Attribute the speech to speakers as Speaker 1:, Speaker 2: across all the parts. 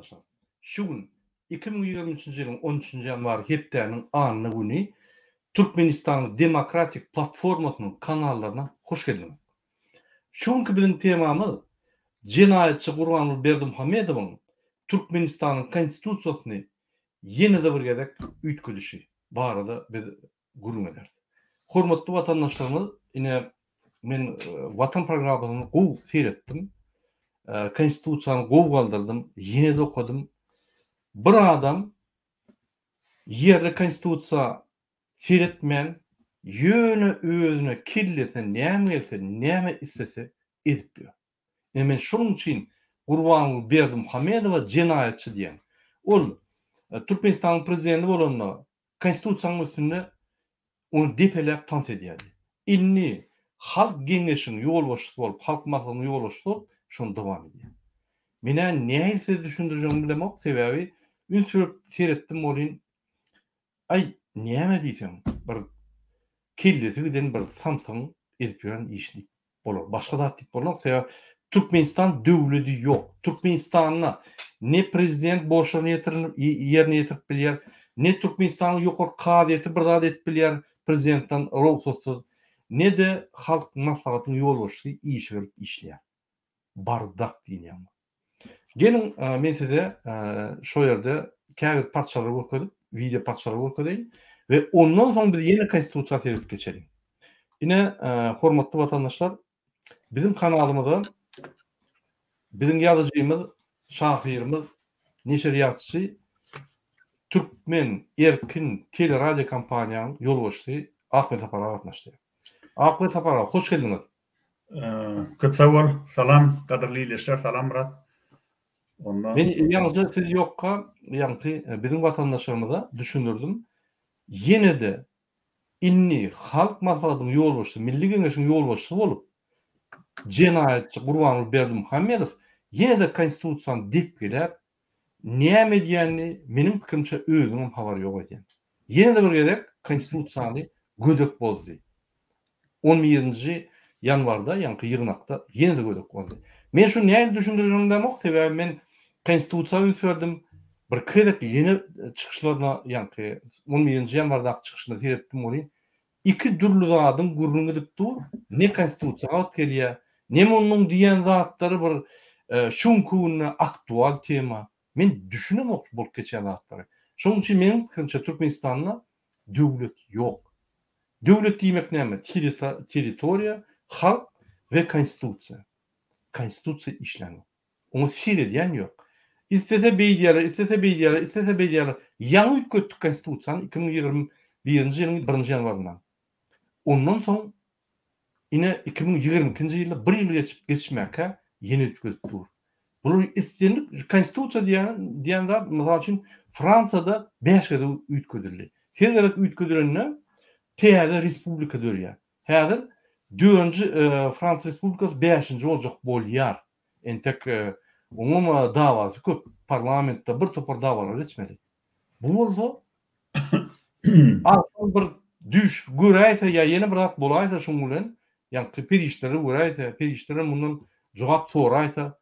Speaker 1: vatandaşlar. Şu gün 2023 yılın 13. yanvar hepdäniň anyny güni Türkmenistan Demokratik Platformasynyň kanallarına hoş geldiniz. Şu günkü biziň temamyz Jenaýatçy Gurbanuly Berdimuhammedowyň Türkmenistanyň konstitusiýasyny ýene-de bir gezek üýtgüdüşi barada biz gurulma ederiz. Hormatly vatandaşlarymyz, ine men Vatan programmasyny gowy seretdim. Konstitusiýany gowy galdyrdım, ýene-de okudum. Bir adam ýerli konstitusiýa seretmän ýöne özüne killese, näme istese edip ber. Men şonuň üçin Gurbanuly Berdimuhammedowa jenaýatçy diýen. Ol Türkmenistanyň prezidenti bolanda konstitusiýanyň üstünde onu depeläp tans edýärdi. Ilni halk geňeşiniň ýolbaşçysy bolup, halk maslahatynyň ýolbaşçysy bolup, şonu dowam edýär. Mene näme düşündirjegimi bilemok, sebäbi ün sürüp seretdim bolyn. Ay, näme diýsem, bir kellesi giden bir samsaň edip ýören işlik bolar. Başga da tip bolar. Sebäbi Türkmenistan döwleti ýok. Türkmenistanyň ne prezident boşlugyny ýerine ýetirip bilýär, ne Türkmenistanyň ýokary kadyety bir zat edip bilýär prezidentden ruhsatsız, ne de halk maslahatynyň ýolbaşçysy işe gelip işleýär. Bardak diýýär. Gelin men size şo ýerde kägit parçalary okudyp, video parçalary okudyň we ondan soň biz ýene konstitusiýa serip geçelim. Ine hormatly vatandaşlar, bizim kanalymyzda bizim ýazyjymyz, şahyrymyz, neşriýatçy Türkmen Erkin teleradio kompaniýanyň ýolbaşçysy Ahmet Apara gatnaşdy. Ahmet Apara, hoş geldiňiz.
Speaker 2: Köp sag bol, salam gaderli ilişler, salam Murat.
Speaker 1: Men ýalnysy siz ýokka, ýa-ni bizim vatandaşlarymyza düşündirdim. Ýene-de ilni halk maslahatynyň ýolbaşçysy, milli geňeşiň ýolbaşçysy bolup, jenaýatçy Gurbanuly Berdimuhammedow ýene-de konstitusiýany dep gelip, näme diýenini menim pikirimçe özüňem habary ýok edýän. Ýene-de bir gezek konstitusiýany gödek bozdy. 17 yanvarda, ýa-ni ýygnakda ýene-de gödek bozdy. Men şu näme düşündirjegimi demok, sebäbi men konstitusiýa ünsürdim. Bir kedek ýene çykyşlaryna, ýa-ni 17 yanwarda çykyşyna seretdim bolýan. İki dürlü zadyň gurrunu edip dur. Ne konstitusiýa gelýär, ne onuň diýen zatlary bir şunkuny aktual tema. Men düşünemok bolup geçen zatlary. Şonuň üçin menim pikirimçe Türkmenistanda döwlet ýok. Döwlet diýmek näme? Territoriýa, halk we konstitusiýa. Konstitusiýa işlenýär. Onu sir edýän ýok. İstese beýdýärler. Ýa üýtgetdik konstitusiýany 2021-nji ýylyň 1-nji ýanwaryndan. Ondan soň ine 2022-nji ýylda 1 ýyl geçmäke ýene üýtgetdik. Bu istendik konstitusiýa diýen zat, mysal üçin Fransada 5 gede üýtgedildi. Her gerek üýtgedilenne täze respublika dörýär. Häzir 4-nji Frans Respublikasy 5-nji boljak bolýar. Entek umuma dawasy köp, parlamentde bir topar dawalar geçmeli. Bu bolsa bir düş göräýse ýa ýene bir zat bolaýsa şoň bilen, ýa-ni perişleri göräýse, perişleri mundan jogap soraýsa,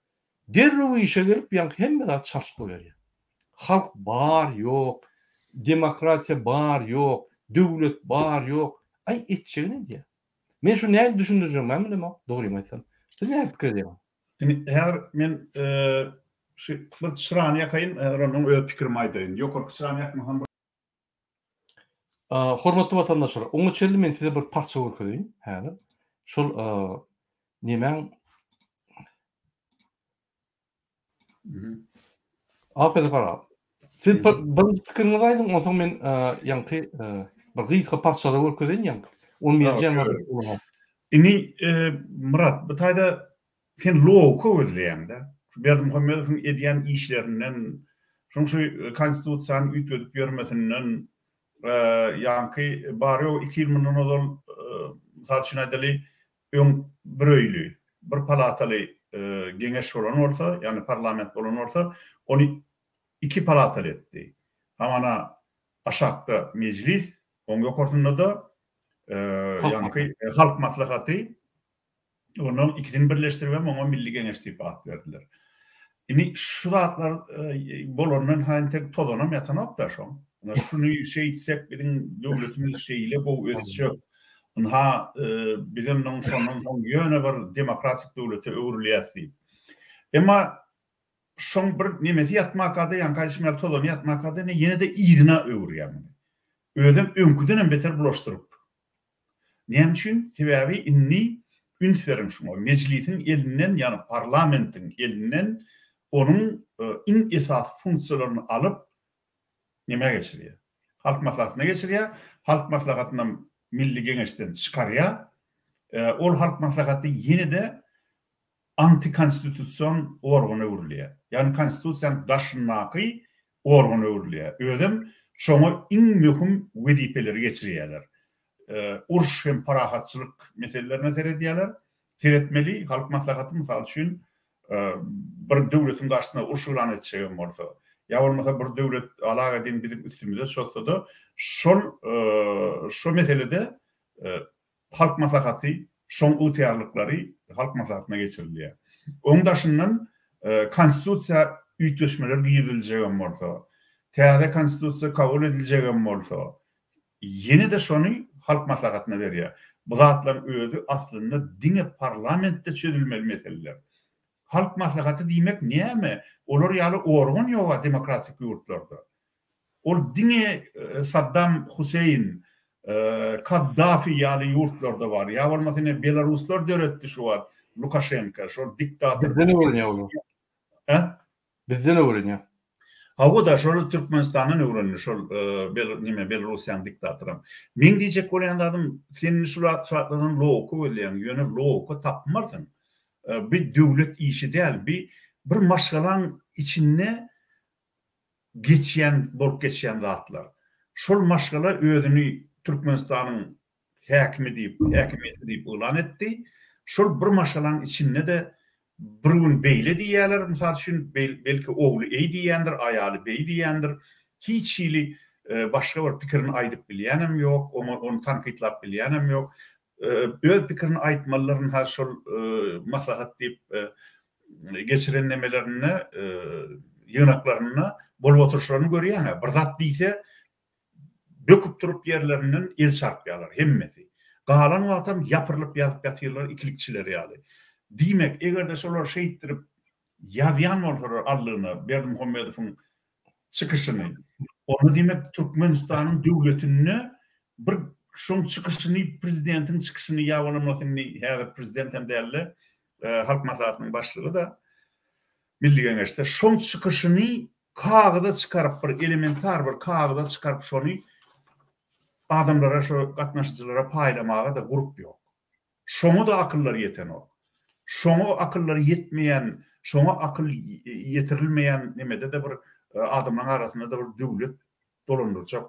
Speaker 1: derrew işe gelip ýa-ni hemme zat çarşyk berýär. Halk bar ýok, demokratiýa bar ýok, döwlet bar ýok. Ay etçegi näde? Men şu näme düşündirjegim, men bilemok, dogrymy aýtsam. Siz näme pikir edýäň?
Speaker 2: Eğer men şu bir çyrany ýakaýyn, onuň öz pikirimi aýdaýyn. Ýokary çyrany ýakmahan.
Speaker 1: Hormatly vatandaşlar, oňa çeldi men size bir parça okudyň. Häzir. Şol nemäň Apede para. Siz bir pikirinizi aýdyň, onsoň men ýa-ni bir gysga parçalar okudyň ýa-ni. 11 ýanwar.
Speaker 2: Ini Murat, bu taýda sen logo gözleýäň-de. Berdimuhammedowyň edýän işlerinden, şu konstitusiýany üýtgedip ýörmesinden, ýa-ni bary 2 ýyl mundan ozal mysal üçin aýdaly, bir öýlü, bir palataly geňeş bolan bolsa, ýani parlament bolan bolsa, onu 2 palataly etdi. Hamana aşakda meclis, oň ýokartynda da ýa-ni halk maslahaty, onu ikisini birleşdirip oňa milli geňeş diýip ad berdiler. Ini şu zatlar bolanın hantek tozanam yatanap da şoň. Şunu şey etsek bizim döwletimiz şeýle bu özçök. Ha bizim şondan soň ýöne bir demokratik döwlete öwrülýärdi. Emma şoň bir nemesi ýatmakada ýankaýşmaly tozany ýatmakada ne ýene de ýygyna öwrýärmi. Özüm öňküden beter bulaşdyryp. Näme üçin? Sebäbi inni ünslerin şunu meclisin elinden yani parlamentin elinden onun in esas funksiyonlarını alıp neme geçiriyor? Halk maslahatına geçiriyor. Halk maslahatından Milli Geňeşden çıkarıyor. Ol halk maslahatı yine de anti-konstitüsyon organa öwrülýär. Yani konstitusiýanyň daşynaky organa öwrülýär. Özüm şoňa iň möhüm wezipeleri geçirýärler. Urş hem parahatçılık meselelerine teredýärler. Teretmeli halk maslahaty mysal üçin bir döwletin garşysyna urşulan etjegem bolsa, ýa bolmasa bir döwlet alaga edin bizim üstümizde çoksa şu meselede halk maslahaty şoň ýetýärliklary halk maslahatyna geçirilýär. Oň daşyndan konstitusiýa üýtgeşmeler giýirilýän bolsa, täze konstitusiýa kabul ediljegem bolsa, ýene de şonu halk maslahatyna berýär. Bu zatlar özü aslında dine parlamentde çözülmeli meseleler. Halk maslahatı diýmek näme? Olar ýaly organ ýok demokratik ýurtlarda. Ol dine Saddam Hüseyin, Kaddafi ýaly ýurtlarda var. Ýa bolmasa Belaruslar döretdi şu wagt. Lukashenko, şol diktator.
Speaker 1: Bizden öwrenýär ol. Bizden öwrenýär.
Speaker 2: O da şol Türkmenistanyň öwrenýär, şol Belarusyň diktatory. Men diýjek bolýanlarym senin şu suatlaryň loku bolýan, ýöne loku tapmarsın. Bir döwlet işi däl, bir maşgalan içinde geçýän, bolup geçýän zatlar. Şol maşgala özüni Türkmenistanyň häkimi diýip ulan etdi. Şol bir maşgalan içinde de bir gün beýle diýerler, mysal üçin belki ogly eý diýendir, aýaly beý diýendir. Hiç ýyly başga bir pikirini aýdyp bilýänem ýok, onu tankytlap bilýänem ýok. Öz pikirini aýtmallaryny ha şol maslahat diýip geçiren nemelerini, ýynaklaryny bolup oturuşlaryny görýän. Bir zat diýse böküp turup ýerlerinden el çarpýarlar hemmeti. Galan wagtam ýapyrylyp ýazyp ýatyrlar ikilikçiler ýaly. Diýmek, egerde şolar şeýitdirip ýazýan bolsalar allygyny, Berdimuhammedowyň çykyşyny, onu diýmek Türkmenistanyň döwletini bir şoň çykyşyny, prezidentiň çykyşyny ýa bolmasyn häzir prezident hem däli halk maslahatynyň başlygy da Milli Geňeşde şoň çykyşyny kagaza çykaryp bir elementar bir kagaza çykaryp şonu adamlara, şu gatnaşyjylara paýlamaga da gurup ýok. Şoňa da akyllar ýeten ok. Şoňa akyllar ýetmeýän, şoňa akyl ýetirilmeýän nemede de bir adamlaryň arasynda da bir döwlet dolandyrjak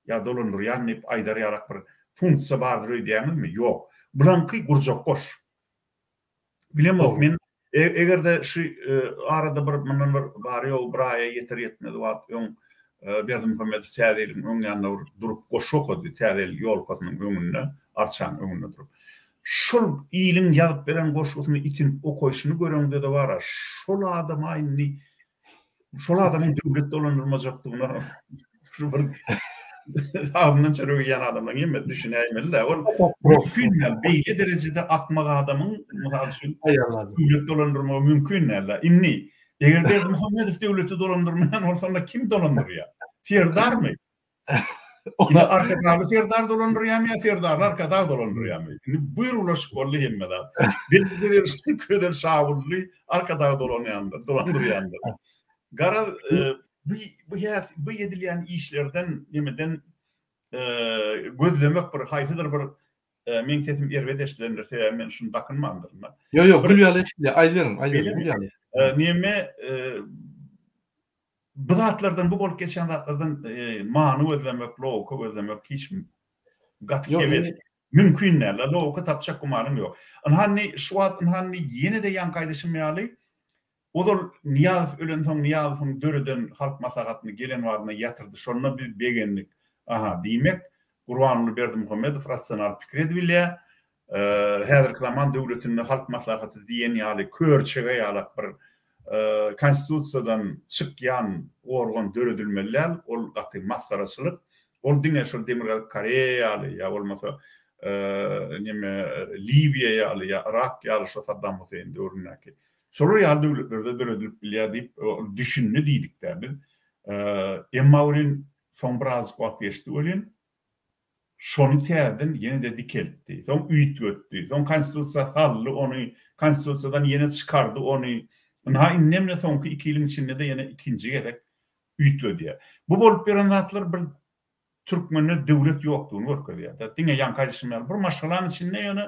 Speaker 2: ýa dolandyrýan diýip aýdarýarak bir funksiýa bardyr diýämizmi? Ýok. Bulanky gurjak goş. Bilemok men egerde şu arada bir mundan bir bary ýol bir aýa ýeter ýetmedi wagt ýoň Berdimuhammedow täzelin öň ýanynda durup goşok edi, täzel ýol katmyň öňünde, arçan öňünde durup. Şol ýylyň ýazyp beren goşugyny itin okoýşyny göreňde de bar. Şol adam aýny şol adamyň döwlet dolandyrmajakdygyna şu bir adamdan çöregi ýan adamdan emme düşünäýmeli-de. Ol mümkin beýle derejede akmak adamyň muhaçyn döwlet dolandyrmagy mümkin näle. Inni eger Berdimuhammedow döwleti dolandyrmayan bolsa kim dolandyrýar? Serdarmy? Ona arkadaşlar Serdar dolandırıyamıyor, Serdarlar arkadaşlar dolandırıyamıyor. Buyur ulaş kollu hemmeden. Bir köder şavullu arkadaşlar dolandırıyandır. Gara bu yedilen işlerden yemeden gözlemek bir haytıdır bir men sesim erbedeşlendir sebäbi şunu bakınmandır.
Speaker 1: Yo bilýärler, bilýärler.
Speaker 2: Neme bu zatlardan, bu bolup geçen zatlardan many özlemek, loku özlemek hiç gatkevet mümkin näle. Loku tapjak gumanym ýok. Anhanny şu wagt anhanny ýene de ýan gaýdyşym ýaly. Odol Niýazow ölen soň Niýazowyň döreden halk maslahatyny gelen wagtyna ýatyrdy. Şonu bir begenlik. Aha, diýmek Gurbanuly Berdimuhammedow rasional pikir edilýär. Häzirki zaman döwletiniň halk maslahaty diýen ýaly körçege ýalak bir konstitusiyadan çykýan organ döredilmeler, ol gaty maskaraçylyk, ol diňe şol Demokratik Koreýa ýa bolmasa neme Libiýa ýa Irak ýa şo Saddam Hüseyin döwründäki şolar ýa döwletlerde döredilip bilýär diýip düşünni diýdikler biz. Emma olin son biraz wagt geçdi olin. Şonu täzeden ýene-de dikeltdi. Son üýtgetdi. Son konstitusiýa saldy, ony konstitusiýadan ýene çykardy, ony ha innemle soňky 2 ýylyň içinde de ýene ikinji gerek üýtgedi. Bu bolup beren zatlar bir Türkmenne döwlet ýokdugyny görkezýär. Diňe ýan kaýşymlar bir maşgalanyň içinde ýene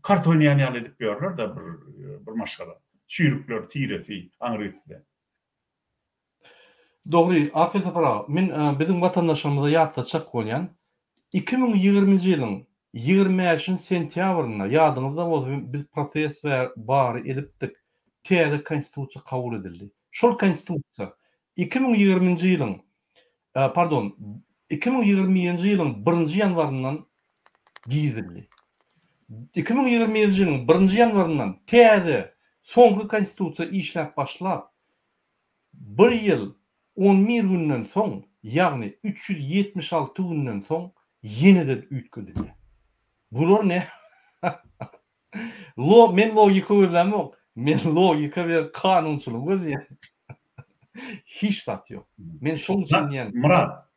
Speaker 2: kart oýnaýan ýaly edip ýörler da bir maşgala. Çüýrükler, tiresi, aňryýsy.
Speaker 1: Doğru, afet apara. Men bizim vatandaşlarımıza ýatlaçak bolýan 2020-nji ýylyň 25 sentýabryna ýadyňyzda bolsa biz proses we bary edipdik. Täze konstitusiýa kabul edildi. Şol konstitusiýa 2020-nji ýylyň 2020-nji ýylyň 1-nji ýanwaryndan gizildi. 2020-nji ýylyň 1-nji ýanwaryndan täze soňky konstitusiýa işläp başlap 1 ýyl 11 günden soň, ýagny 376 günden soň ýene-de üýtgedildi. Bular ne? Men logika gözlemok. Men logika we kanunçylyk gözlemok. Hiç zat ýok. Men şoň üçin ýa.
Speaker 2: Murat,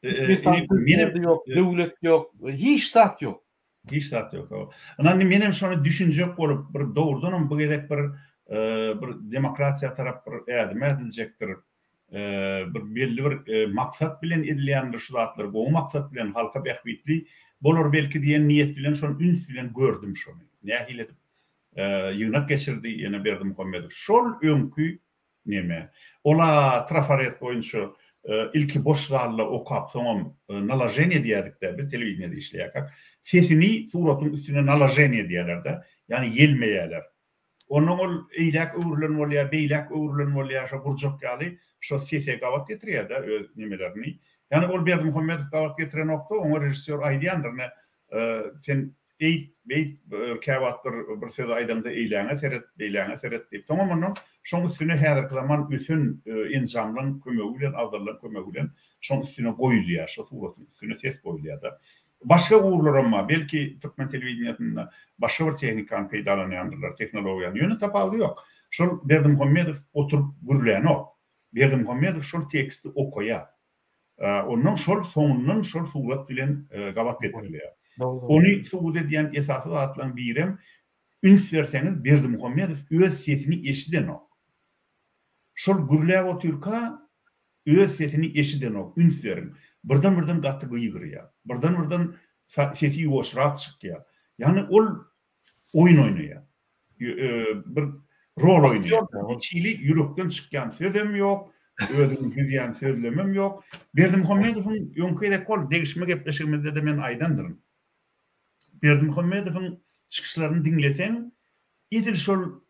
Speaker 1: menim ýok, döwlet ýok, hiç zat ýok.
Speaker 2: Hiç zat ýok. Anany menem şonu düşünjek bolup bir dowrdan bu gedek bir demokrasiýa tarap bir ädim ediljekdir. Bir belli bir maksat bilen edilýän şu zatlar, gowy maksat bilen halka bähwitli bolar belki diýen niýet bilen şonu üns bilen gördüm şonu. Nähil edip ýynak geçirdi ýene Berdi Muhammedow. Şol öňkü neme? Ola trafaret boýunça ilki boşlarla okap soňam nalajenje diýdik-de biz telewizionyada işleýäk. Sesini suratyň üstüne nalajenje diýerler-de, ýani ýelmeýärler. Onun ol eýlek öwrülen bolýar, beýlek öwrülen bolýar, şo burjak ýaly şo sese gawat getirýär-de öz nimelerini. Ýani ol Berdi Muhammedow gawat getiren nokta, oňa rejissor aýdýandyr, sen beýt käwatdyr bir söz aýdanda eýläňe seret, beýläňe seret diýip. Tamam onu şoň üstüne häzirki zaman üsün ensamblyň kömegi bilen, awdurlaryň kömegi bilen şoň üstüne goýulýar, şo suratyň üstüne ses goýulýar-da. Başga uğurlar ama belki Türkmen televizyonunda başka bir tehnikan peýdalanýandylar, teknologiýany ýöne tapaly ýok. Şol Berdi Muhammedow oturup gürleýän ok. Berdi Muhammedow şol teksti okuýar. Onun şol soňundan şol surat bilen gawat getirilýär. Ony suwud edýän esasy zatlaryň birem üns berseňiz Berdi Muhammedow öz sesini eşiden ok. Şol gürleýän oturka öz sesini eşiden ok, üns berin. Birden gaty gyýgyrýar. Birden sesi ýoşrak çykýar. Ýani ol oýun oýnaýar. Bir rol oýnaýar. Çili ýürekden çykýan sözem ýok, özüň bilýän sözlemem ýok. Berdi Muhammedowyň ýönküde kol degişme gepleşigimizde de men aýdandyrym. Berdi Muhammedowyň çykyşlaryny dinleseň, edil şol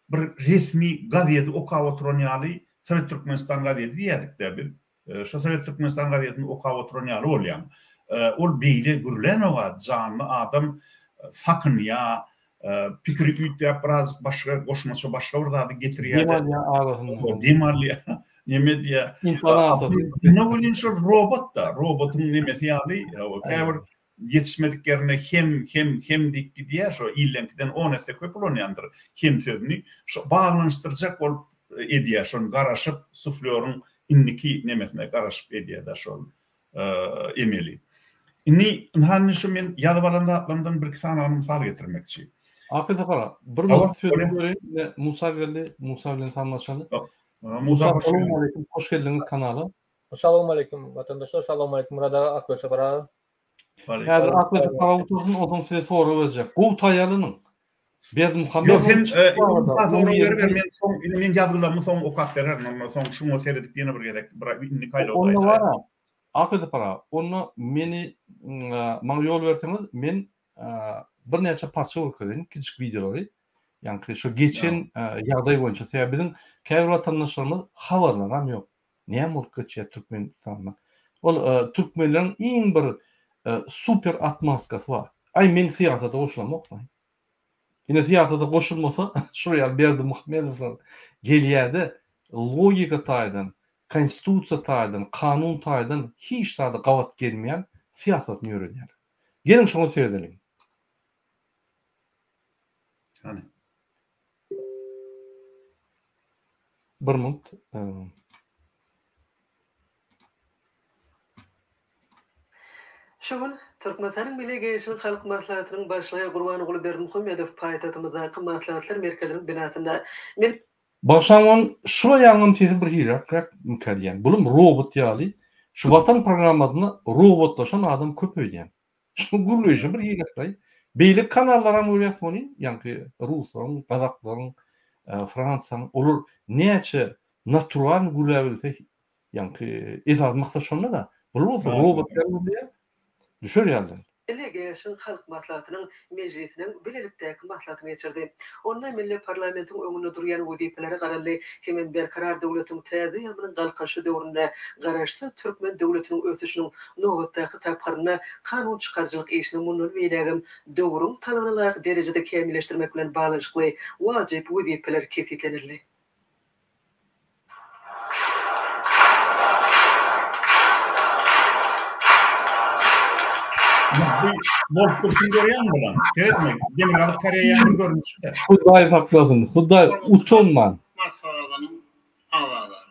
Speaker 2: bir resmi gazety okap oturan ýaly Sovet Türkmenistan gazety diýdik-de biz. Şo Sovet Türkmenistan gazetyny okap oturan ýaly bolýan. Ol beýle gürlen oga janly adam sakyn ýa pikiri üýtläp biraz başga goşmaça başga bir zady getirýär. Demalya neme diýär? Ne bolýan şol robot da, robotyň nemesi ýaly, käbir yetişmediklerine hem dikki diýär, şo illenkiden 10 esse köp bolýandyr. Hem sözüni şo baglanşdyrjak bolup edýär, şonu garaşyp suflörüň inniki nemesine garaşyp edýär da şol emeli. Inni hanny şu men ýaly baranda atlamdan bir sana mysal getirmekçi.
Speaker 1: Afet apara. Bir sözü Musa bilen tanışaly. Musa, assalamu alaykum, hoş geldiniz kanala.
Speaker 3: Assalamu alaykum vatandaşlar, assalamu alaykum Murada Akbaş apara.
Speaker 1: Häzir Akbaş apara otursun, odan size soru berjek. Bu taýalynyň Berdi Muhammedow.
Speaker 2: Yok sen men soň men ýazgylamy soň okap berer, soň şuňa seredip ýene bir gedek bir inni kaýla
Speaker 1: olay. Onu var. Akbaş apara, onu meni maňa ýol berseňiz, men bir näçe parça görkezdim, kiçik videolary. Ýani şu geçen ýagdaý boýunça täze biziň käbir vatandaşlarymyz habarlaram ýok. Näme bolup geçýär Türkmenistanda? Ol türkmenleriň iň bir super atmosferasy var. Men siýasata goşulamok. Yine siyasata koşulmasa şuraya Berdi Muhammedow gelýärde logika taýdan, konstitusiýa taýdan, kanun taýdan hiç taýda gawat gelmeýän siýasatny ýöredýär. Gelin şoňa seredelim.
Speaker 2: Hani.
Speaker 1: Bir minut.
Speaker 4: Şoň Türkmenistanyň Milli Geýişiniň halk maslahatynyň başlygy Gurbanoğlu Berdimuhammedow paýtatymyzdaky maslahatlar merkeziniň binasynda men
Speaker 1: Başlangan şura ýangym tezi bir hirak mükellem. Bulum robot ýaly. Şu watan programmadyna robotlaşan adam köpeýdýän. Şu gurulýy bir hirak. Beýlik kanallara möýüsmoni, ýani ruslaryň, gazaklaryň, fransaň, olur näçe natural gurulabilse, ýani ezadmakda şonda da. Bulum robot ýaly. Düşür ýaldy.
Speaker 4: Milli Geýişiniň halk maslahatynyň meclisiniň bilelikdäki maslahatyny geçirdi. Onda milli parlamentiň öňünde durýan wezipelere garaly hemem berkarar döwletiň täze ýamynyň galkaşy döwründe garaşsa Türkmen döwletiniň ösüşiniň nowatdaky tapkaryna kanun çykarjylyk işini munul beýlegim döwrüň talabyna laýyk derejede kämilleşdirmek bilen baglanyşykly wajyp wezipeler kesitlenildi.
Speaker 2: Bol kurşun görýän bolan. Seretmek. Demir alyp karýan görmüşde.
Speaker 1: Hudaý haklasyn. Hudaý utanman.
Speaker 5: Masalagynyň awazlary.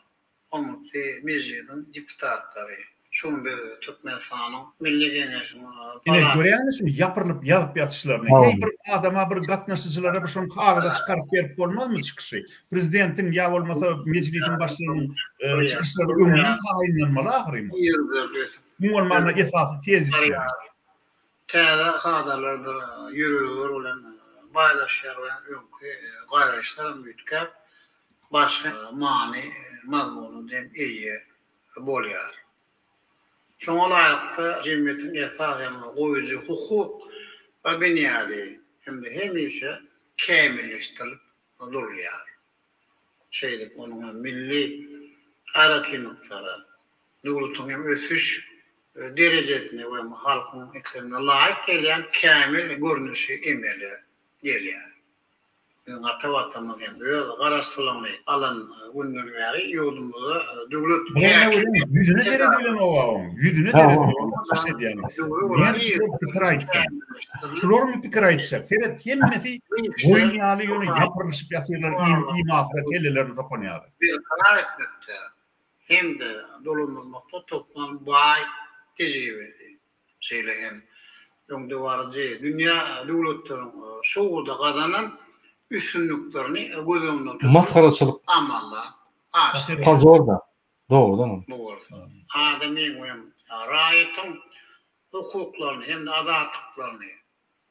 Speaker 5: Omutly mejlisin deputatlary. Şoň bir Türkmenistanyň Milli Geýişiniň
Speaker 2: Ine görýäňiz şu ýapyrylyp ýazyp ýatışlaryny. Hey bir adama bir gatnaşyjylara bir şoň kagada çykaryp berip bolmazmy çykyşy? Prezidentiň ýa bolmasa mejlisin başlygynyň çykyşlary öňünden taýinlanmaly ahyry. Muňalmana esasy tezisler.
Speaker 5: Täze hadalarda ýürüler bilen baýlaşýar we öňki gaýraşlar mütkep başga many mazmuny dem eýe bolýar. Şoňa laýyk jemgyýetiň esasyny goýujy hukuk we beňäli hem-de hemişe kämilleşdirilip durýar. Şeýle onuň milli aratynyklary, döwletiň ösüş derejesine we halkyň eksenine laýyk gelýän kämil görnüşi emeli gelýär. Gatawatymyz hem öz garaşsylygyny alan gündür bäri ýolumyzda döwlet
Speaker 2: yüzüne teredilen o. Yüzüne teredilen. Nasıl yani? Yani pikir aýtsa. Şular mı pikir aýtsa? Seret hemmesi boýnyaly ýöne ýapyryşyp ýatyrlar, imafra kellerini tapanýar.
Speaker 5: Bir karar etmekde hem de dolunulmakta toplan bay tecrübesi şeyleyen öňde barjy dünýä döwletleriň şoğuda gadanan üstünlüklerini göz önüne tutup
Speaker 1: Maskaraçylyk
Speaker 5: amalla aşyr.
Speaker 1: pazorda. Doğrudan.
Speaker 5: Doğru. Adamyň hem raýatyň hukuklaryny hem de azatlyklaryny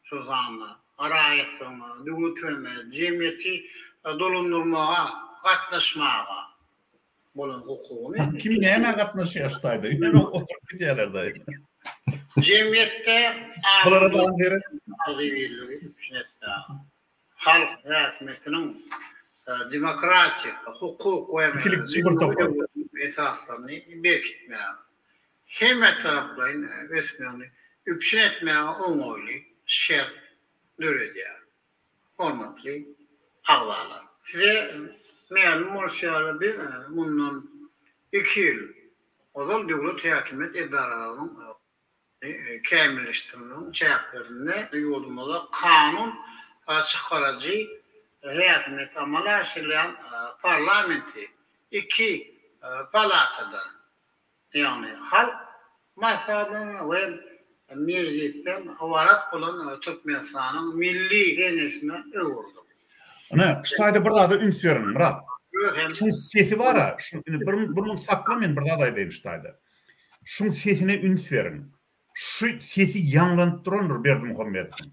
Speaker 5: şu zamanda raýatyň döwletiň jemgyýeti dolundurmaga, gatnaşmaga bolan hukukyny
Speaker 2: Kim näme gatnaşýardaýdy? Ýene oturup gidýärler.
Speaker 5: Jemgyýetde
Speaker 2: Bulara da beri
Speaker 5: halk hükümetinin demokratik, hukuk ve esaslaryny berkitmäge. Hem taraplaryň ösmegini üpşin etmäge oňoýly şert döredýär. Hormatly agzalar. Ve men morşaly bir mundan 2 ýyl odal döwlet häkimet edaralarynyň kämilleşdirmeň çäklerinde ýolumyzda kanun çykarajy häkimet amala aşylan parlamenti 2 palatadan ýani halk maslahatyny we meclisten awarat bolan Türkmenistanyň milli geňeşine öwürdi.
Speaker 2: Ana, ştaýda bir zada ünsüyorum, Murat. Şun sesi var ha, bunu saklamayın bir zada aýdaýyn ştaýda. Şun sesine ünsüyorum. Şu sesi ýanglandyrandyr Berdimuhammedow.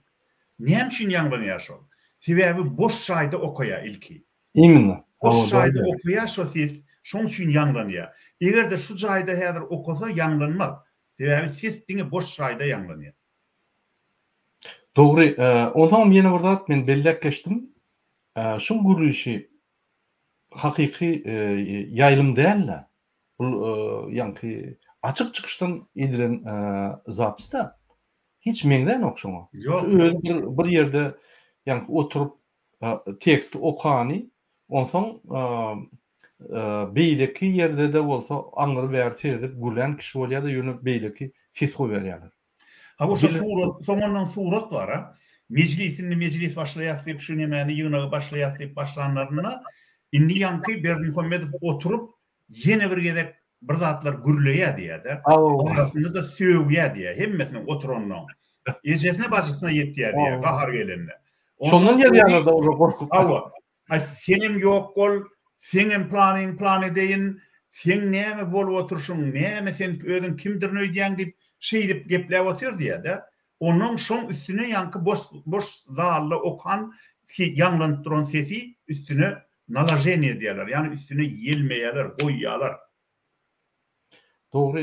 Speaker 2: Näme üçin ýanglanýar şol? Sebebi boş şaýda okuya ilki.
Speaker 1: Imенно.
Speaker 2: Boş şaýda okuya şo ses, şoň üçin ýanglanýar. Egerde şu jaýda häzir okusa ýanglanmaz. Sebebi ses diňe boş şaýda ýanglanýar.
Speaker 1: Dogry, ondan ýene bir zat men bellek geçdim. Şu gurulýşy hakyky ýaýlym däl. Bu ýani açyk çykyşdan edilen zapsta hiç meňden okşama. Bir ýerde ýani oturup teksti okany Onsoň beýleki ýerde de bolsa aňyry bäri edip gülen kişi bolýar-da ýöne beýleki ses goýberýarlar.
Speaker 2: Ha bu soňundan surat var ha. Meclis başlaýar diýip şu nämäni ýygynagy başlaýar diýip başlanlaryna indi ýanky Berdimuhammedow oturup ýene bir gezek bir zatlar gürleýär diýär-de. Arasynda da söwýär diýär. Hemmesini oturanlaň. Ejesine başysyna ýetýär diýär, gahar gelende.
Speaker 1: Şondan ýerler-de olar gorkup.
Speaker 2: Awa. Senem ýok bol, senem plan edeýin, sen näme bolup oturşuň, näme sen özüň kimdir öýdýäň diýip şeýdip gepläp otur diýär-de. Onun şoň üstüne yankı boş zallı okan ki yanlanıp duran sesi üstüne nalajeniye diyorlar. Yani üstüne yelmeyeler, koyuyorlar.
Speaker 1: Doğru.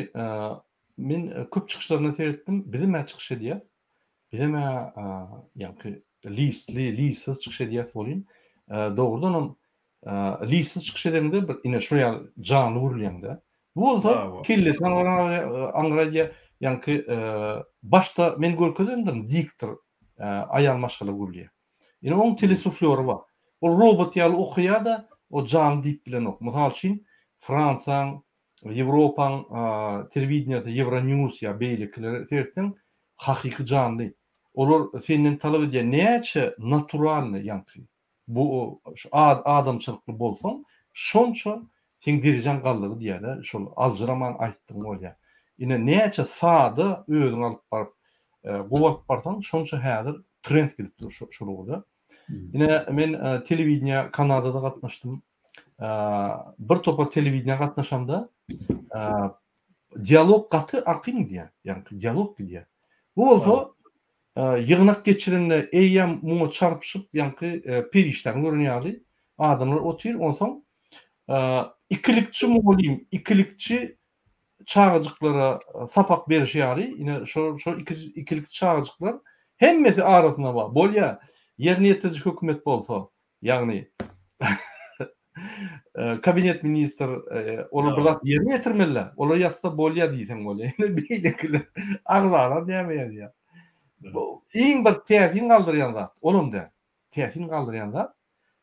Speaker 1: Men köp çıkışlarına seyrettim. Bizim çıkış ediyat. Bizim yankı listsiz çıkış ediyat bolýan. Doğrudan on listsiz çıkış edende bir ine şoýa canlı urulýanda. Bu bolsa killesen angraýa yankı başta men görkezdim diktor ayal maşgaly gurulýar. Ine oň telesuflöri bar. O robot ýaly okuýar da o jan dip bilen ok. Mysal üçin Fransaň, Ýewropaň telewizionyasy Euronews ýa beýlekleri sersen hakyky janly. Olar senden talap edýär näçe naturalny yankı. Bu şu adamçylykly bolsaň şonça sen dirijan galdygy diýär. Şol aljyraman aýtdyň bolýar. Ine näçe saada özüň alyp baryp gowap barsaň şonça häzir trend gelip dur şol bolýar. Ine men telewizniýa Kanadada gatnaşdym. Bir topar telewizniýa gatnaşanda dialog gaty arkyny diýär. Yani dialog diýär. Bu bolsa ýygnak geçirenle eýýam muňa çarpyşyp ýanky periştan görünýärdi. Adamlar otur onsoň ikilikçi bolýym, ikilikçi çağıcıklara sapak berişýäri. Ine şo ikilikçi çağıcıklar hemmesi arasyna bar. Bolýa ýerni ýetici hökümet bolsa, ýagny kabinet minister olar bir zat ýerine ýetirmeliler. Olar ýatsa bolýar diýsen bolýar. Beýlekler agzara diýmeýär. Bu iň bir täsir galdyrýan zat. Olumda täsir galdyrýan zat.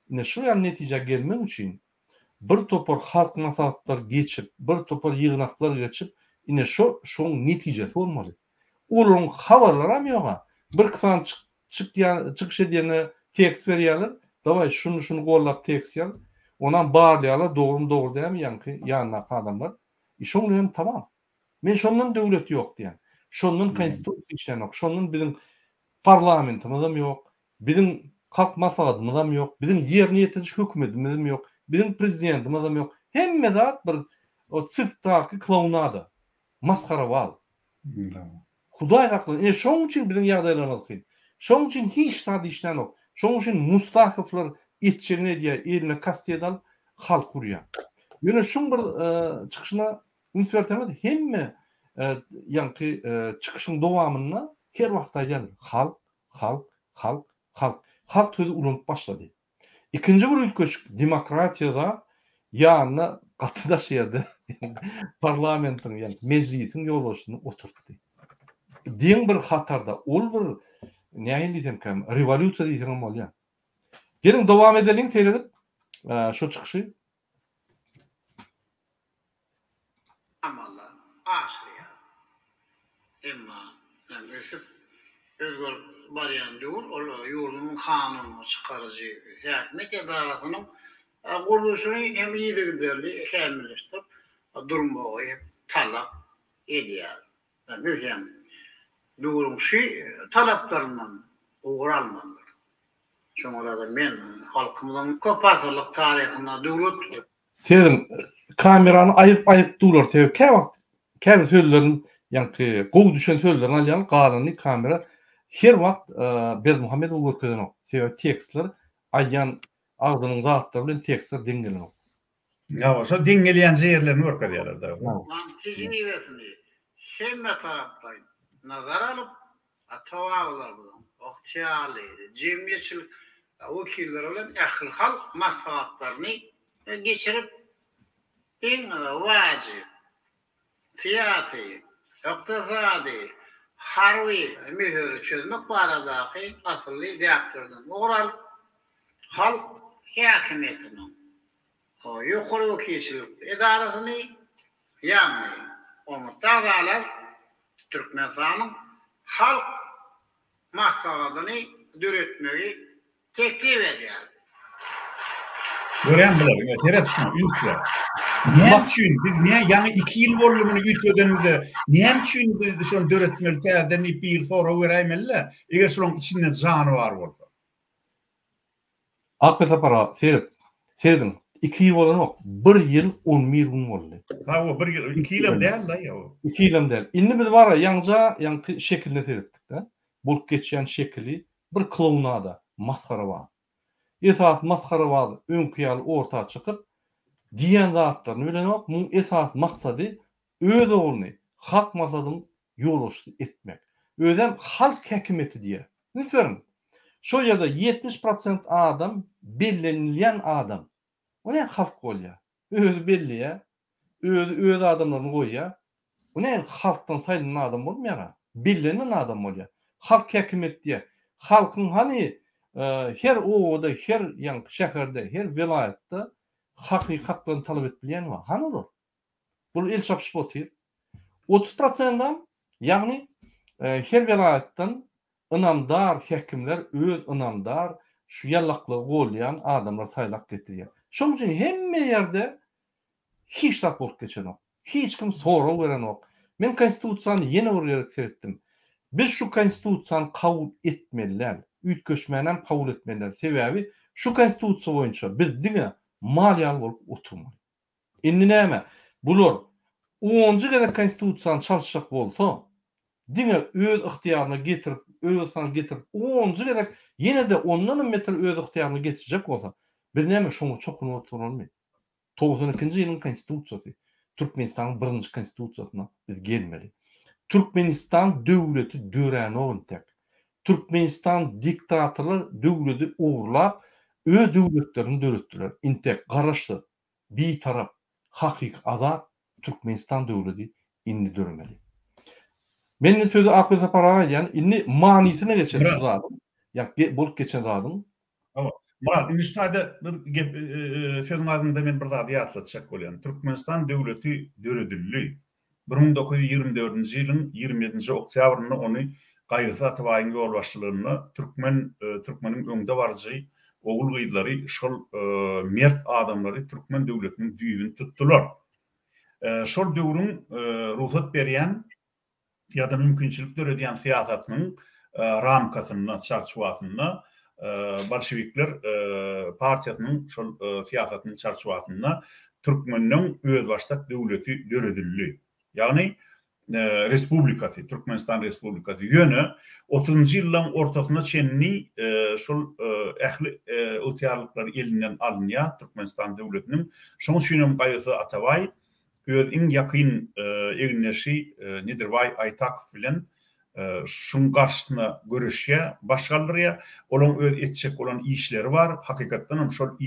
Speaker 1: Ine şu ýan netije gelmek üçin bir topar halk maslahatlar geçip, bir topar ýygnaklar geçip, ine şoň netijesi bolmaly. Olaryň habarlar hem ýoga. Bir kısan çıkış edýäne tekst berýärler. Daway şunu gollap tekst ýal. Onan barlýarlar doğru diýär ýanky ýanyna adamlar. Şoň bilen tamam. Men şondan döwlet ýok diýen. Şondan konstitusiýa işlen ýok. Şondan biziň parlamentimiz hem ýok. Biziň halk maslahatymyz hem ýok. Biziň ýerni ýetici hökümetimiz hem ýok. Biziň prezidentimiz hem ýok. Hemme zat bir o sirkdaky klaunada. Maskara wal. Hudaý hakly. Şoň üçin biziň ýagdaýlarymyz kyn. Şoň üçin hiç zat işlen ýok. Şoň üçin mustahaflar etçerine diye eline kastedal halk kurýar. Ýöne şuň bir çıkışına ünsürtemedi. Hemme yankı çıkışın dowamyna her wagt aýdýar. Halk sözü ulanyp başlady. İkinji bir ülkeş demokratiýada ýanyna gatydaşýardy. Parlamentiň ýani meclisiň ýolbaşyny oturtdy. Diň bir hatarda ol bir näme diýsem kam revolýusiýa diýsem bolýar. Gelin dowam edelim seyredip şu çıkışı.
Speaker 5: Amallar aşrıya. Emma ösüp özgür baryan ýol, ol ýolunyň kanuny çykarjy häkmet edarasynyň guruluşyny hem ýygyderli kämilleşdirip durmagy talap edýär. Möhüm durumşy talaplaryndan uğralmaly. Şoňa da men halkymyň köp asyrlyk taryhyna döwlet
Speaker 1: Senin kamerany aýyp durlar. Käbir sözlerin ýanky gowy düşen sözlerini alýan galany kamera her wagt Berdimuhammedow görkezden ok. Sebäbi tekstler aýan agdynyň zatlary bilen tekstler deňgelen ok.
Speaker 2: Ya şo deňgelýän jerlerini görkezýärler da.
Speaker 5: tejribesini hemme tarapdan nazar alyp atawaglar bilen oqtiýaly jemgyçilik wekilleri bilen ähli halk maslahatlaryny geçirip en wajib siyasi, iqtisadi, harbi mesele çözmek baradaky asly reaktordan oral halk hakimiyetinin o yukarı keçilip idaresini yani onu dağdalar Türkmenistan'ın halk mahsaladını dürütmeyi teklif ediyor.
Speaker 2: Gören bular, seret şunu, üstler. Niye için biz niye yani 2 yıl volumunu ütödenizde niye için biz şunu dörtmeli teyden bir sonra vereyimelle eğer şunun içinde canı var olsa.
Speaker 1: Akbeta para seyredin. 2 yıl olan yok. 1 yıl 11 gün oldu.
Speaker 2: Ha o 1 yıl 2 yıl değil la ya o.
Speaker 1: 2 yıl değil. Inni biz var ya yankı şekilde seyrettik de. Bulup geçen şekli bir klonada maskara var. Esas maskara var. Ön kıyalı ortaya çıkıp diyen zatlarını öyle yok. Bu esas maksadı öz oğlunu halk masadını yoluştu etmek. Özem halk hekimeti diye. Ne diyorum? Şu yerde 70% adam belirlenen adam. O ne halk oluyor? Öz belli ya. Öz adamlarını koyuyor. O ne halktan sayılan adam olmuyor ya. Belirlenen adam oluyor. Halk hekimeti diye. Halkın hani her ovada, her şehirde, her vilayette haklarını talep etmeyen var. Hani olur? Bu el çapışıp oturuyor. 30%'dan yani her vilayetten ınamdar hekimler, öz ınamdar şu yallaklı gollayan adamlar saylak getiriyor. Şunun için hemme yerde hiç tak bolup geçen yok. Hiç kim soru veren yok. Men konstitusiyanı yeni olarak seyrettim. Biz şu konstitusiyanı kabul etmeliler. Ütköşmenen kabul etmeliler. Sebebi şu konstitusiya boyunca biz dine maliyalı olup oturmalı. Indi näme? Bular 10-njy kadar konstitusiyanı çalışacak bolsa, dine öz ihtiyarına getirip, öz sana getirip 10-njy kadar yine de ondan metre öz ihtiyarına getirecek olsa, biz näme şonu çokun oturalım. 92-nji ýylyň konstitusiyasy, Türkmenistanyň 1-nji konstitusiyasyna biz gelmeli. Türkmenistan döwleti döräni oluntek. Türkmenistan diktatorlar döwleti uğurlap, öz döwletlerini döretdiler. Intek garaşly, bir tarap, hakyky azat Türkmenistan döwleti indi dörmeli. Menin sözü akbeta paraga ýani inni manisine geçen zadım. Ýa bolup geçen zadım.
Speaker 2: Murat, üstade bir sözün ağzında men bir zat ýatlatjak bolýan. Türkmenistan döwleti döredildi. 1924-nji ýylyň 27-nji oktýabryny onu Gaýrysy Atabaýyň ýol başçylygyny Türkmeniň öňde barjy ogul gyýdylary şol mert adamlary Türkmen döwletiniň düýbini tutdular. Şol döwrüň ruhsat berýän ýa-da mümkinçilikler edýän siýasatynyň ramkasyna, çarçuwasyna Bolşevikler partiýasynyň şol siýasatynyň çarçuwasyna Türkmeniň öz başdak döwleti döredildi. Ýagny respublikasy, Türkmenistan respublikasy ýöne 30-njy ýyllaryň ortasyna çenli şol ähli ýetýärlikler elinden alınýa Türkmenistan döwletiniň şoň üçin Gaýrysy Atabaý öz iň ýakyn egineşi Nidirbay Aytakov bilen şun karşısına görüşe başgallarya olan öz etçek olan işleri var. Hakikaten şol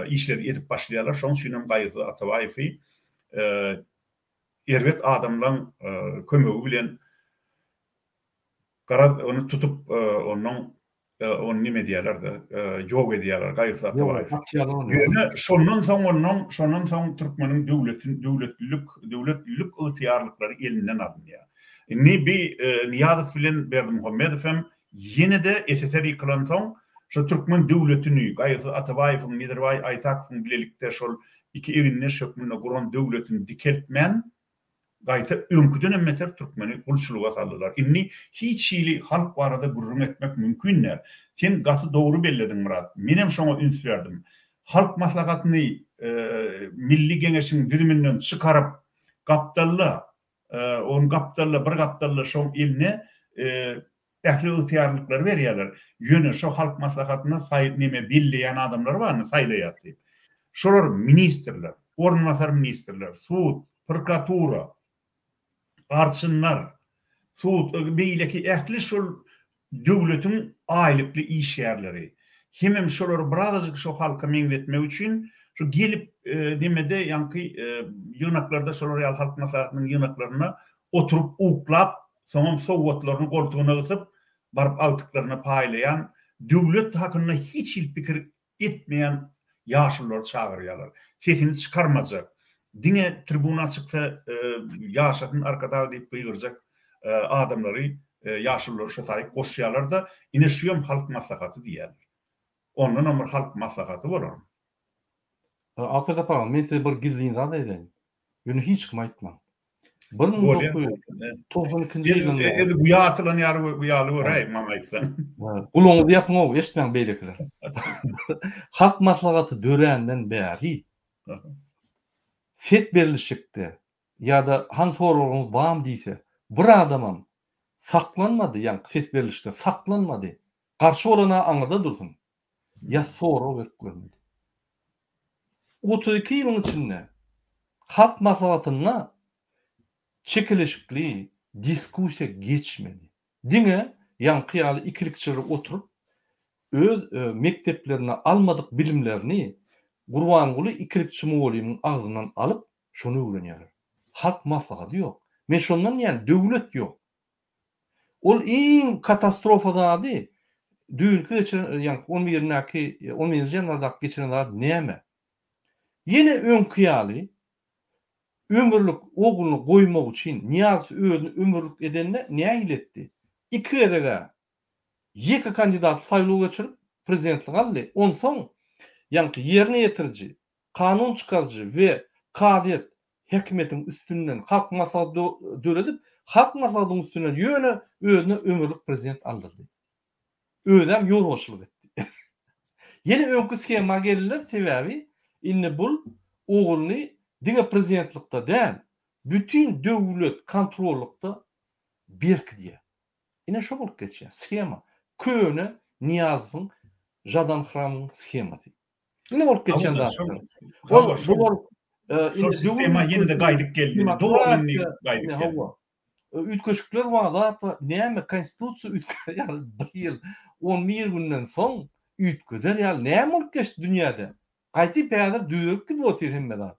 Speaker 2: işleri edip başlayalar. Şon üçin Gaýrysy Atabaýew erwet adamlaryň kömegi bilen onu tutup onu nime diýerler de ýok edýärler Gaýrysy Atabaýew. Ýöne şondan soň Türkmeniň döwletlilik ýetýärliklary elinden alınýar. Nibi Niyazi filan Berdimuhammedow yine de SSR yıkılan son şu Türkmen döwletini Gaýrysy Atabaýew Nidirbay Aytakow bilelikde şol iki eginne şökmünde guran döwletini dikeltmen gaýta öňküden emmeter Türkmeni gulçuluga saldylar. Inni hiç ýyly halk barada gurrun etmek mümkinler. Sen gaty dogry belledin Murat. Menem şoňa üns berdim. Halk maslahatyny milli geňeşiň diriminden çykaryp gapdalla on gapdalla bir gapdalla şoň eline ähli ýetýärlikler berýärler. Ýöne şo halk maslahatyna neme belleýän adamlar barmy saýlaýar. Şolar ministrler, ornmasar ministrler, suud, prokuratura, arçynlar, suud beýleki ähli şol döwletiň aýlykly işgärleri. Hemem şolar birazajyk şo halka meňzetmek üçin şu gelip demede yankı ýynaklarda şolar ýal halk maslahatynyň ýynaklaryna oturup uklap, soňam sowatlaryny goltugyna gysyp, baryp altyklaryna paýlayan, döwlet hakyna hiç il pikir etmeyen yaşlılar çağırıyorlar. Sesini çıkarmayacak. Dine tribuna çıksa yaşatın arkada deyip buyuracak adamları yaşlılar şatayıp koşuyorlar da inişiyom halk maslahatı diyorlar. Ondan ama halk maslahatı var onun.
Speaker 1: Akıda param, men size bir gizliğini da edeyim. Bunu hiç kim aytmam. 1992 yılında
Speaker 2: Bu yatılan yarı bu yalı var mama aytsan.
Speaker 1: Guluňyzy yapın o, eşitmeň beýlekler. Halk maslahaty dörenden bäri ses berilişikde ýa-da han sorulgyň bam diýse, bir adamam saklanmady, ýa-ni ses berilişde saklanmady. Garşy bolana aňyrda dursun. Ya soru berkmedi. 32 ýylyň içinde halk maslahatyna çekilişikli diskusiýa geçmedi. Diňe ýankyýaly ikilikçiler oturup öz mekteplerine almadık bilimlerini Gurbanguly ikilikçi Moğoly'nin ağzından alıp şunu öwrenýärler. Halk maslahaty ýok. Men şondan ýani döwlet ýok. Ol iň katastrofadady. Dünkü geçen ýani 11-näki geçen näme? Yine öňküýaly ömürlük oğlunu goýmak üçin Niyaz özüni ömürlük edenine näme iletdi? İki erege iki kandidat saýlaw geçirip prezidentlik aldy. Onsoň ýani ýerine ýetirji, kanun çykarjy we kadyet hekimetiň üstünden halk maslahaty döredip, halk maslahatynyň üstünden ýöne özüne ömürlük prezident aldyrdy. Ödem ýolbaşçylyk etdi. Yine öňkü skema geldiler sebäbi inni bul oğluny diňe prezidentlikde däl, bütün döwlet kontrollukda berki diýe. Ine şo bolup geçýär skema. Köne Niyazyň Jadan Hramyň skemasy. Ine bolup geçýär.
Speaker 2: Bu skema ýene-de gaýdyp geldi. Dogry gaýdyp geldi.
Speaker 1: Ütköşükler wagt näme konstitusiýa ütköşür ýaly bir ýyl 11 günden soň ütköder ýaly näme bolup geçdi dünýäde. Gaýty peýader düýüp gidip otyr hemmede.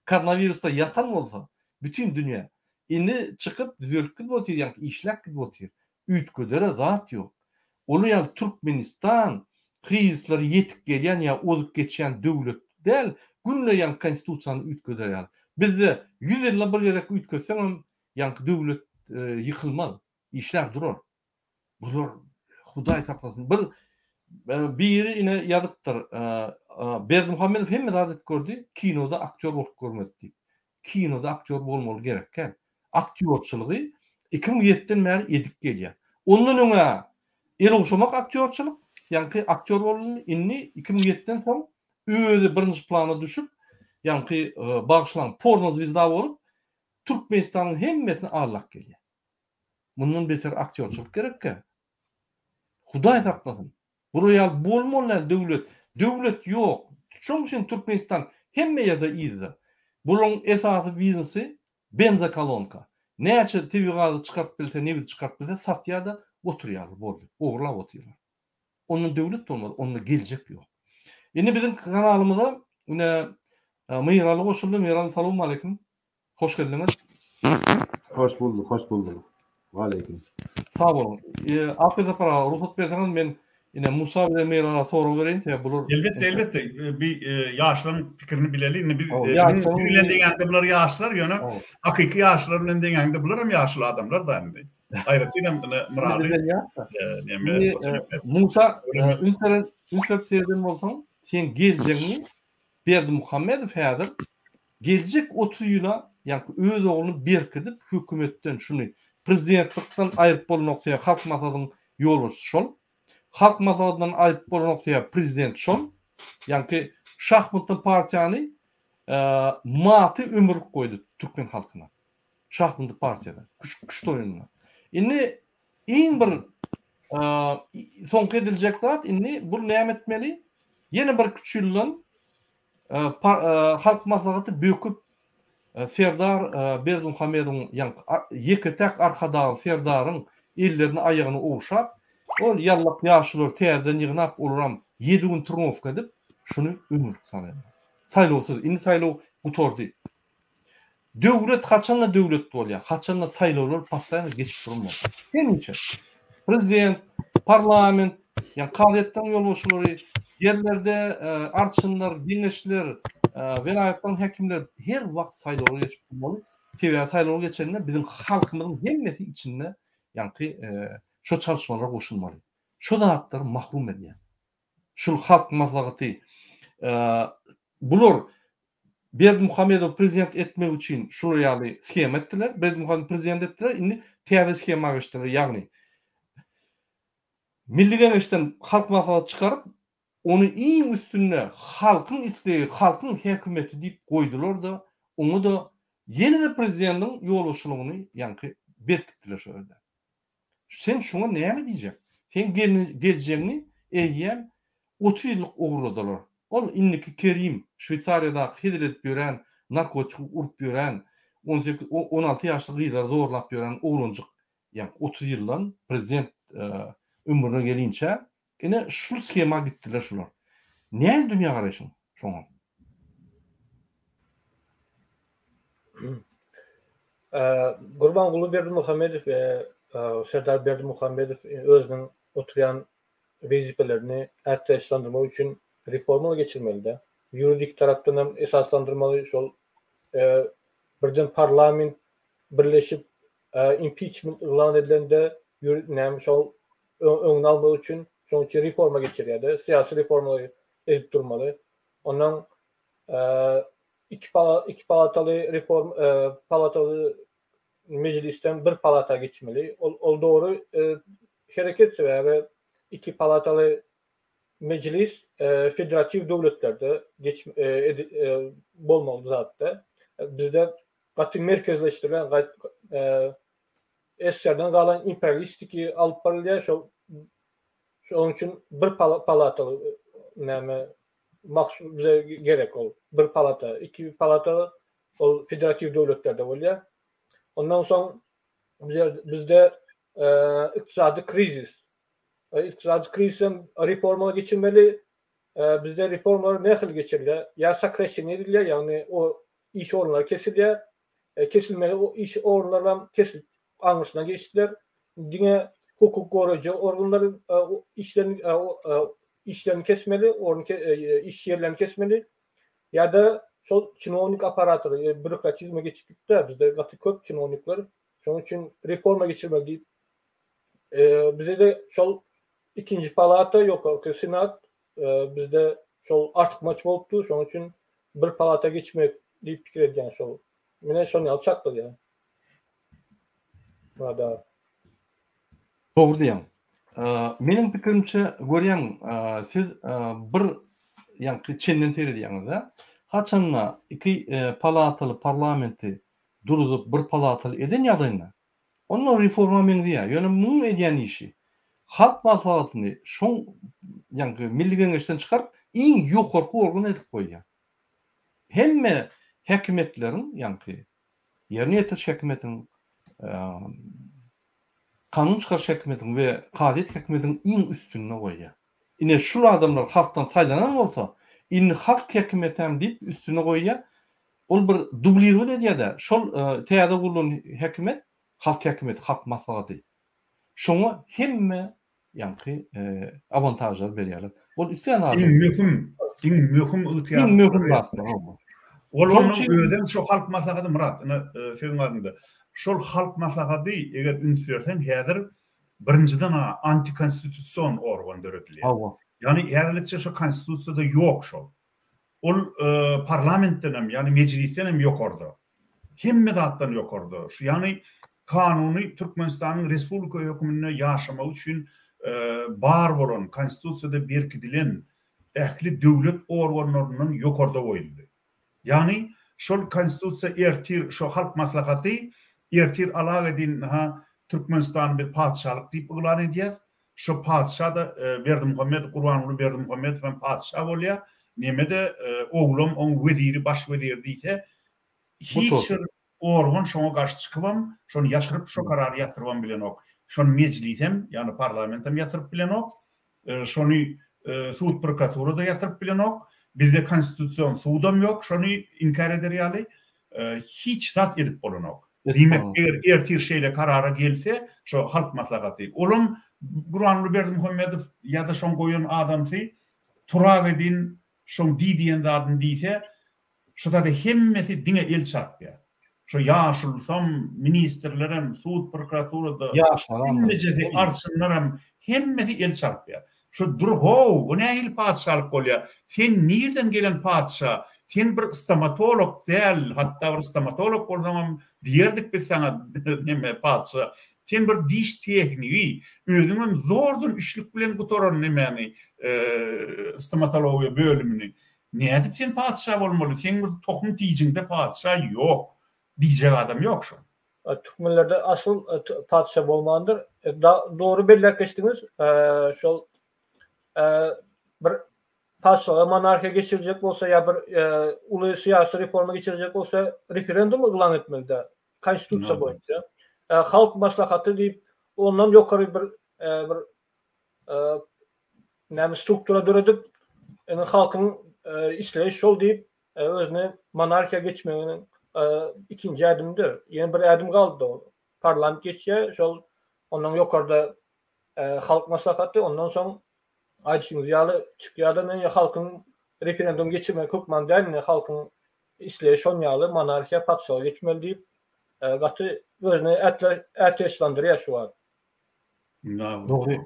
Speaker 1: Koronavirusda yatan bolsa bütün dünýä indi çykyp düýüp gidip otyr ýa-ni işläp gidip otyr. Ütködere zat ýok. Olu ýaly Türkmenistan krizleri ýetip gelýän ýa olup geçýän döwlet däl, günle ýa konstitusiýany ütköder ýaly. Bizde 100 ýylla bir ýerde ütkösem ýa döwlet yıkılmalı. İşler durur. Bular Hudaý saklasın. Biri yine yadıptır. Berdimuhammedow hemme adet gördü. Kinoda aktör bolup görmedi. Kinoda aktör bolmaly gerekken. Aktörçylygy 2007'den beri edip gelýär. Ondan öňe el oşamak aktörçylyk, ýani aktör bolmaly inni 2007'den soň öýde birinji plana düşüp, ýani bagşlan porno zwizda bolup Türkmenistanyň hemmetini arlak gelýär. Bundan beter aktörçilik gerekkä. Hudaý saklasyn. Bu ýaly bolmaly döwlet. Döwlet ýok. Şoň üçin Türkmenistan hemme ýerde ýyzdy. Bunyň esasy biznesi benzokolonka. Näçe TV-gady çykarp bilse, nebir çykarp bilse satýarda oturýar boldy. Oğurlap oturýar. Onun döwlet bolmady, onda geljek ýok. Indi bizim kanalymyza Meyraly goşuldy. Meyraly salamu aleykum. Hoş geldiniz.
Speaker 6: Hoş bulduk. Aleyküm.
Speaker 1: Sağ olun. Akıza para ruhsat berseňiz men ine Musa bilen Meyrala soru bereýin te bular.
Speaker 2: Elbette bir ýaşlaryň pikirini bileli. Ine biz bilen deňde bular ýaşlar ýöne hakyky ýaşlar bilen deňde bular hem ýaşly adamlar da indi. Aýratynam Murady.
Speaker 1: Musa ünselen serden bolsaň sen geljeňi Berdimuhammedow häzir geljek 30 ýyla ýa-ni öz ogluny berkidip hökümetden şunu prezidentlikden aýryp bolmakça halk maslahatynyň ýolbaşçy şol. Halk maslahatynyň aýryp bolmakça prezident şol. Ýani şahmatly partiýany maty ömürlük goýdy Türkmen halkyna. Şahmatly partiýada güçlü oýunlar. Indi iň bir soňky ediljek zat indi bu näme etmeli? Ýene bir küçülden halk maslahaty böküp Serdar Berdimuhammedow ýa ýeki tek arkadagy Serdaryň ellerini aýagyny owşap, ol ýallap ýaşlylar täzeden ýygnap olaram 7 gün turmowka edip şunu ömürlük sanýar. Saýlawsuz, indi saýlaw gutordy. Döwlet haçanla döwlet bolýar, haçanla saýlawlar pastaýan geçip durmaz. Hemçe prezident, parlament, ýa kadyetden ýolbaşçylary yerlerde arçınlar, diňeşler, velayetlerin hekimler her wagt saýlawga geçip bolmaly. Tebiýa saýlawga geçenler bizim halkymyzyň hemmeti içinde ýanky şo çalışmalara goşulmaly. Şo zatlar mahrum edýär. Şol halk maslahaty bular Berdimuhamedow prezident etmek için şol ýaly skema etdiler. Berdimuhamedow prezident etdiler. Indi täze skema geçdiler. Ýagny Milli Geňeşden halk maslahaty çykaryp onu iň üstüne halkyň istegi, halkyň häkimeti diýip goýdular da onu da ýene prezidentin ýoluşlugyny ýanky berkitdiler şo ýerde. Sen şuna näme diýjek? Sen geleceğini eýýän 30 ýyllyk ogurladylar. Ol inniki Kerim, Şwitsariýada hidr edip ýören, narkotik urup ýören, 16 ýaşly gyzlar zorlap ýören oglanjyk, ýani 30 ýyldan prezident ömrüne gelinçe ene şu skema gittiler şular. Ne dünya garaşın şoňa?
Speaker 3: Gurbanguly Berdimuhamedow we Serdar Berdimuhamedow özüniň oturýan wezipelerini erteşlendirmek üçin reforma geçirmeli. Yuridik tarapdan hem esaslandırmalı. Şol birden parlament birleşip impeachment ilan edilende şol öňüne almak üçin soňçy reforma geçirýärdi. Siyasi reformalar edip durmaly. Ondan iki palataly reform palataly meclisten bir palata geçmeli. Ol doğru hareket we iki palataly meclis federativ döwletlerde bolmaly zatda. Bizde gaty merkezleşdirilen esserden galan imperialistiki alyp barylýar. Şoň üçin bir palataly näme maksud bize gerek ol. Bir palata, iki palata ol federativ döwletlerde bolýar. Ondan soň bizde iqtisadi krizis. İqtisadi krizden reformalar geçirmeli. Bizde reformalar ne hil geçirilýär? Ya sakrasyon edilýär, ýagny o iş orunları kesilýär. Kesilmeli o iş orunlardan kesilip aňyrsına geçdiler. Diňe hukuk goraýjy organlaryň işlerini kesmeli, iş yerlerini kesmeli. Ya da şol çinovnik aparatı, bürokratizme geçipde bizde gaty köp çinovnikler. Şoň üçin reforma geçirmeli. Bize de şol ikinci palata yok, senat bizde şol artmaç bolupdy. Şoň üçin bir palata geçmek diýip pikir edýän şol. Mene şonu alçakdyr ya. Bada.
Speaker 1: Doğru diýen. Mening pikirimçe görýän siz bir ýanky çenden teri diýäňiz. Haçanla iki palataly parlamenti durup bir palataly eden ýagdaýynda onu reforma meňdiýär. Ýöne muň edýän işi halk maslahatyny şoň ýanky Milli Geňeşden çykaryp iň ýokarky organ edip goýýar. Hemme häkimetlerin ýanky ýerine ýetiriş häkimetiniň kanun çıkarış häkimetiniň we kadet häkimetiniň iň üstünne goýýar. Ine şu adamlar halktan saýlanan bolsa, in halk häkimeti hem diýip üstüne goýýar. Ol bir dublirwe edýär-de. Şol täze gurulan häkimet halk häkimeti, halk maslahaty. Şoňa hemme ýanky avantajlar berýärler. Ol üstän
Speaker 2: iň möhüm ýytyar. Ol öýden şo halk maslahaty Murat, senin adynda. Şol halk maslahaty eger ünsürsen häzir birinciden antikonstitusion organ döretilýär. Yani häzirlikçe şo konstitusiýada ýok şol. Ol parlamentden hem, yani meclisten hem ýok orada. Hemme zatdan ýok orada. Şu yani kanuny Türkmenistanyň respublika hökümine ýaşamak üçin bar bolan konstitusiýada berkidilen ähli döwlet organlarynyň ýok orada goýuldy. Yani şol konstitusiýa ertir şo halk maslahaty ertir alag edin Türkmenistan bir padşahlyk diýip ulan edýär. Şo padşah da Berdimuhamedow, Gurbanguly Berdimuhamedow hem padşah bolýar. Nemede oglum on weziri, baş wezir diýse, hiç organ şoňa garşy çykypam, şonu ýaşyryp şo karary ýatyrpam bilen ok. Şonu meclis hem, ýani parlament hem ýatyryp bilen ok. Şonu suud prokuratura da ýatyryp bilen ok. Bizde konstitusiýon suudam ýok, şonu inkar ederýärli. Hiç zat edip bolan ok. Demek eger ertir şeýle karara gelse, şo halk maslahaty. Olum Gurbanguly Berdimuhamedow ýa-da şoň goýan adamsy turak edin, şoň diýdiýen zadyny diýse, şu da hemmesi diňe el çarpýar. Şu ýaşulsam ministrlerim, sud prokuraturada hemmesi arçynlaram, hemmesi el çarpýar. Şu durho, bu nähil padşalyk bolýar. Sen nerden gelen padşa? Sen bir stomatolog değil, hatta bir stomatolog bolsam diýerdik biz sana neme padşa. Sen bir diş tekniği, özüňün zordun üçlük bilen gutoran nemeni stomatologiya bölümini. Nädip sen padşa bolmaly? Sen bir tohum tiýjinde padşa ýok. Diýjek adam ýok şu.
Speaker 3: Türkmenlerde asıl padşa bolmandyr. Doğru belirlep geçdiniz. Şol bir padşa monarxiya geçirecek bolsa ya bir uly siyasi reforma geçirecek bolsa referendum elan etmeli. Konstitusiya boýunça. Halk maslahatı diýip ondan ýokary bir näme struktura döredip halkyň isleýi şol diýip özüne monarxiya geçmeginiň ikinci adımdır. Yeni bir adım kaldı o. Parlament geçse şol ondan ýokarda halk maslahatı ondan soň aýdyşyňyz ýaly çykýardan ýa halkyň referendum geçirmek hukman däl halkyň isleýi şol ýaly monarxiya padşaha geçmeli diýip gaty özüne ätleşlendirýär şu var.
Speaker 1: Doğru.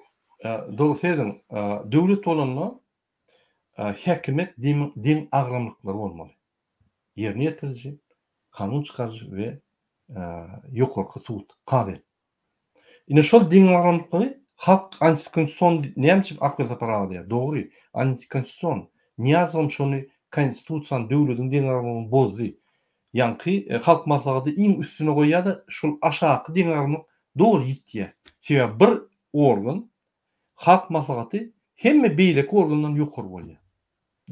Speaker 1: Doğru seýdim. Döwlet bolanlar häkimet din agramlyklary bolmaly. Ýerine ýetirji, kanun çykarjy we ýokarky sud, kady. Ine şol din agramlyklary halk antikonstitusion näme akylda paraga diýär. Dogry. Antikonstitusion ýazgym şonu konstitusiýany döwletiň din agramlygyny bozdy. Ýanky halk maslahaty iň üstüne goýýar, şol aşağı din agramlyk dogry ýitýär. Sebäp bir organ halk maslahaty hemme beýleki organdan ýokary bolýar.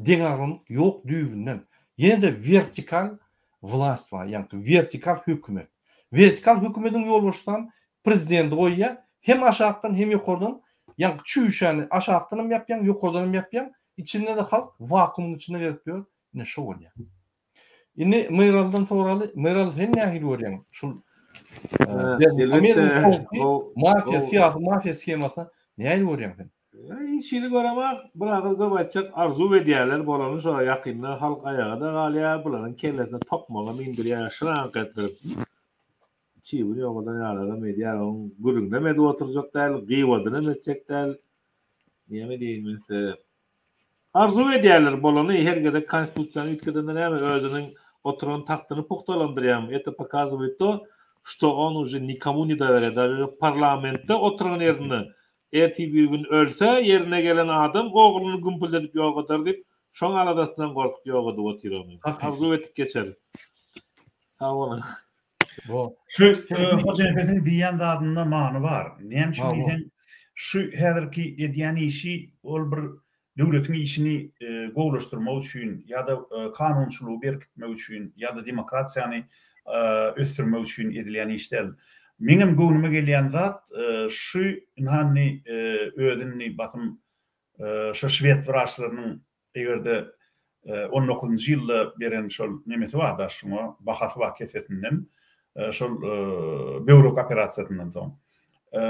Speaker 1: Din agramlyk ýok düýbünden. Ýene de vertikal vlast var, ýanky vertikal hökümet. Vertikal hökümetiň ýolbaşdan prezident goýýar, hem aşağıdan hem ýokardan, ýanky çüýşäni aşağıdan hem ýapýan, ýokardan hem ýapýan, içinde de halk vakuumun içinde berip ýör, ne şo bolýar. Indi Meyraldan soraly, Meyral sen nähili görýän? Şol mafia skemasy nähili görýän sen?
Speaker 6: Şeýle göremek, bir agylda batjak arzu edýärler bolany şo ýakynda halk ayaga da galýar, bulanyň kellesine tokmaga mindirýär, şırank etdirip. Çiýbir ýogadan ýalara mediýaryň gürüňde medip oturjak däl, gyýbadyna etjek däl. Näme diýmese? Arzu edýärler bolany hergede konstitusiýany ütkeden näme özüniň oturan taxtyny puxtalandyrýar. Это показывает то, что он уже никому не доверяет. Даже в парламентте oturan ýerine erti bir gün ölse yerine gelen adam oğlunu gümpüldedip ýogadyr diýip şoň aladasından gorkup ýogadyp oturýar. Arzu etip geçer. Sağ olun.
Speaker 2: Şu hocanın diýen zadynda many bar. Näme şu diýen şu häzirki edýän işi ol bir döwletiň işini gowlaşdyrmak üçin ýa-da kanunçylygy berkitmek üçin ýa-da demokratiýany ösdürmek üçin edilýän işler. Meňem göwnüme gelýän zat şu inanny özüni batym şu Şwed wraçlarynyň egerde 19-njy ýylda beren şol nemesi bar da şuňa bahasy bar kesesinden şol böwrek operasiýasyndan soň.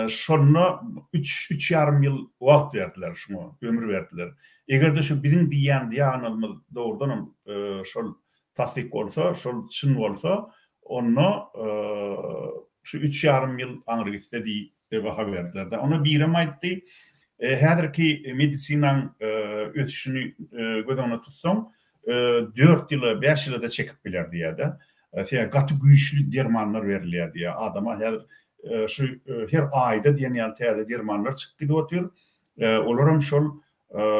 Speaker 2: Şonu 3,5 ýyl wagt berdiler şuňa, ömür berdiler. Egerde şu biziň diýen diýanymyz dogrudan şol tasdik bolsa, şol çyn bolsa, onu şu 3,5 ýyl aňry gitdi diýip baha berdiler. Onu birem aýtdy. Häzirki medisinaň ösüşini gödäňe tutsaň 4 ýyly, 5 ýyly da çekip biler diýär. Şeýle gaty güýçli dermanlar berilýär diýär. Adama häzir şu her aýda diýen ýaly täze dermanlar çykyp gidip otur. Olaram şol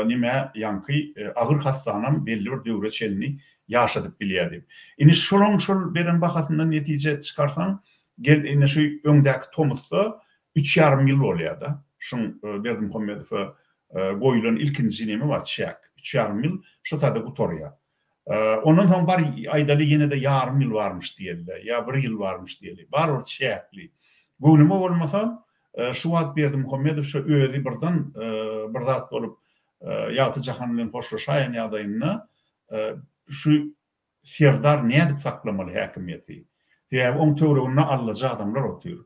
Speaker 2: nime ýanky agyr hastanam belli bir döwre çelini ýaşadyp bilýär. Indi şol beren bahasyndan netije çykarsaň gel ine şu öňdäki Tomusda 3,5 ýyl bolýar da. Şun Berdimuhammedow goýulan ilkinji nemi bar çäk. 3,5 ýyl şu tada gutorýar. Ondan soň bar aýdaly ýene de ýarym ýyl barmyş diýerler. Ya 1 ýyl barmyş diýerler. Bar o çäkli. Goýnumy bolmasa şu wagt Berdimuhammedow şu özi birden bir zat bolup ýaty jahan bilen hoşlaşaýan ýagdaýynda şu serdar nädip saklamaly häkimiýeti. Diýär oň töwregine allajak adamlar otur.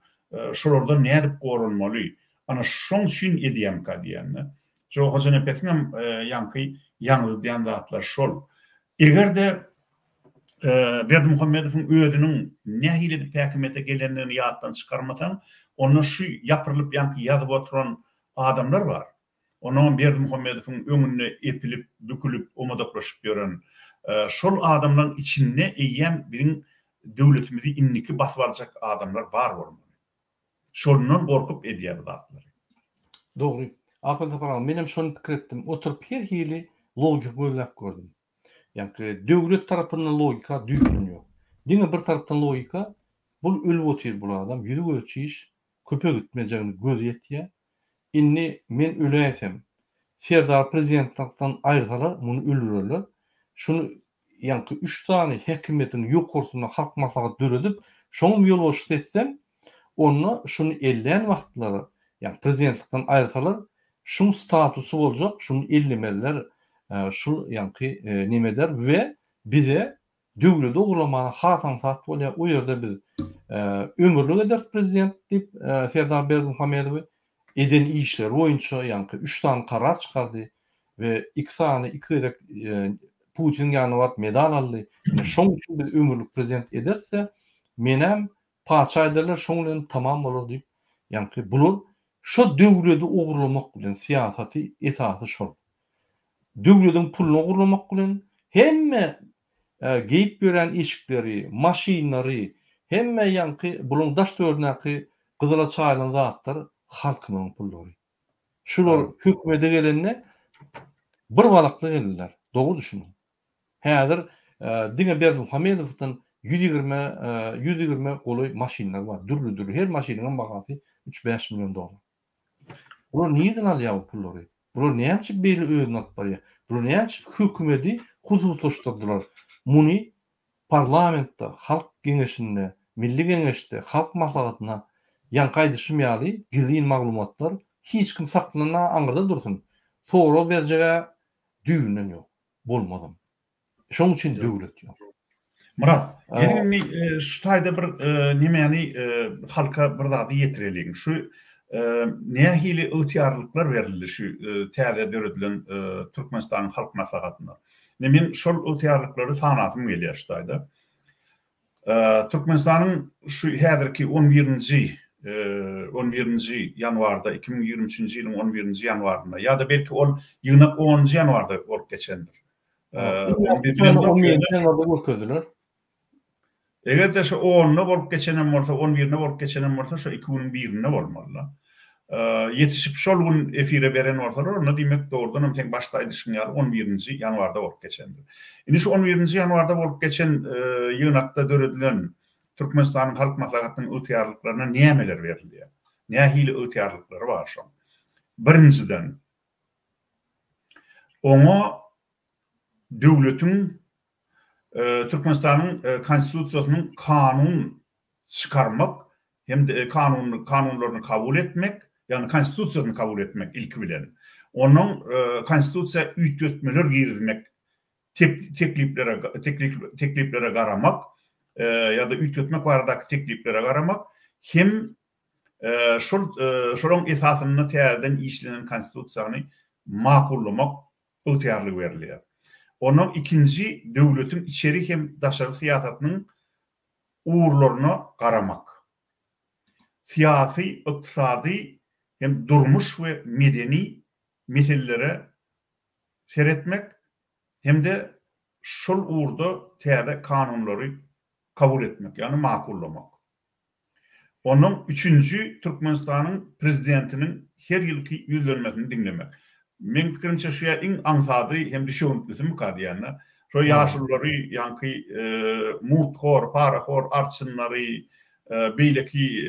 Speaker 2: Şolardan nädip gorulmaly? Ana şoň üçin edýän ka diýende. Jo hoca nepetinem yankı ýangly diýen zatlar şol. Egerde Berdimuhammedowyň öýüdiniň nähile edip häkimete gelenlerini ýatdan çykarmatan, onu şu ýapyrylyp yankı ýazyp oturan adamlar bar. Onu Berdimuhammedowyň öňüne epilip, bükülip, omadaklaşyp ýören şol adamlaryň içinde eýýän biriň döwletimizi inniki basıp alacak adamlar bar bolmaly. Şondan gorkup edýär bu zatlar.
Speaker 1: Doğru. Apalda param menem şonu pikir etdim. Oturup her hili logik boylap gördüm. Yani döwlet tarapyndan logika düýünýär. Diňe bir tarapdan logika bul ölüp otyr bu adam ýüri görçiş köpek gitmejegini gözýetýär. Inni men öleýsem Serdar prezidentlikden aýrsalar muny öldürürler. Şunu yani 3 tane häkimetin ýokursyna halk maslahat döredip şoňa ýol boşluk etsem onu şunu elleyen wagtlary yani prezidentlikden aýrsalar şunun statusu boljak, şunu ellemeler şu yani nimeder ve bize döwleti ogurlamany hasan sat bolýar. O ýerde biz ömürlük eder prezident diýip Serdar Berdimuhammedow eden işler boýunça yani 3 tane karar çykardy ve 2 tane 2 direk Putin ýanyna barp medal aldy. Şoň üçin bir ömürlük prezident ederse menem paça ederler şoňdan tamam bolar diýip yani bular şu döwleti ogurlamak bilen siýasaty esasy şol. Döwletiň pulunu ogurlamak bilen hemme geyip gören eşikleri, maşinleri, hemme yani bulun daş döwründäki Gyzyla çaýlan zatlar halkynyň pullary. Şular hökümete gelenne bir balakly geldiler. Doğru düşünün. Häzir diňe Berdimuhammedowyň 120 goly maşinler var. Dürlü her maşinenin bagasy 3-5 milyon dolar. Bular niýeden alýar bu pullary? Bular näçe beli öýüne atýar? Bular näçe hökümeti huzurlaşdyrdylar? Muny parlamentde, halk geňeşinde, milli geňeşde, halk maslahatyna ýankaýdyşmaýaly gizlin maglumatlar hiç kim saklanan aňyrda dursun. Sonra berjege düýünden ýok. Bolmadym. Şoň üçin döwlet ýok.
Speaker 2: Murat, ýene şu taýda bir nimäni halka bir zady ýetirelim. Şu nähili öýtýarlyklar berildi şu täze döredilen Türkmenistanyň halk maslahatyna. Men şol öýtýarlyklary sanatym gelýär şu taýda. Türkmenistanyň şu häzirki 11-nji ýanwarda 2023-nji ýylyň 11-nji ýanwarynda ýa-da belki ol ýylyň 10-nji ýanwarda bolup geçendir.
Speaker 1: 11-nji ýanwarda bolup geçdiler.
Speaker 2: Egerde şu 10-na bolup geçenen bolsa, 11-ne bolup geçenen bolsa şu 2001-ne bolmaly. Yetişip şol gün efire beren bolsalar, onu diýmek doğrudan teň başlaýdyşyň ýaly 11-nji ýanwarda bolup geçendir. Indi şu 11-nji ýanwarda bolup geçen ýygnakda döredilen Türkmenistanyň halk maslahatynyň öýtýarlyklaryna nämeler berilýär? Nähili öýtýarlyklary bar şoň. Birinciden oňa döwletiň Türkmenistanyň konstitusiýasynyň kanun çykarmak hem de kanunlaryny kabul etmek, yani konstitusiýasyny kabul etmek ilki bilen. Onuň konstitusiýa üýtgetmeler girmek, tekliplere garamak ya da üýtgetmek baradaky tekliplere garamak hem şolaryň esasyny täzeden işlenen konstitusiýany makullamak öýtýarlyk berilýär. Onuň ikinji döwletiň içeri hem daşary siýasatynyň uğurlaryna garamak. Siyasi, iqtisadi hem durmuş ve medeni meselelere seretmek hem de şol uğurda täze kanunlary kabul etmek, yani makullamak. Onuň üçüncü Türkmenistanyň prezidentiniň her ýylky ýüzlenmesini dinlemek. Men pikirimçe şu iň aňsady hem düşünýärmi bu kadýana. Şo ýaşullary ýanky murtxor, paraxor artçynlary beýleki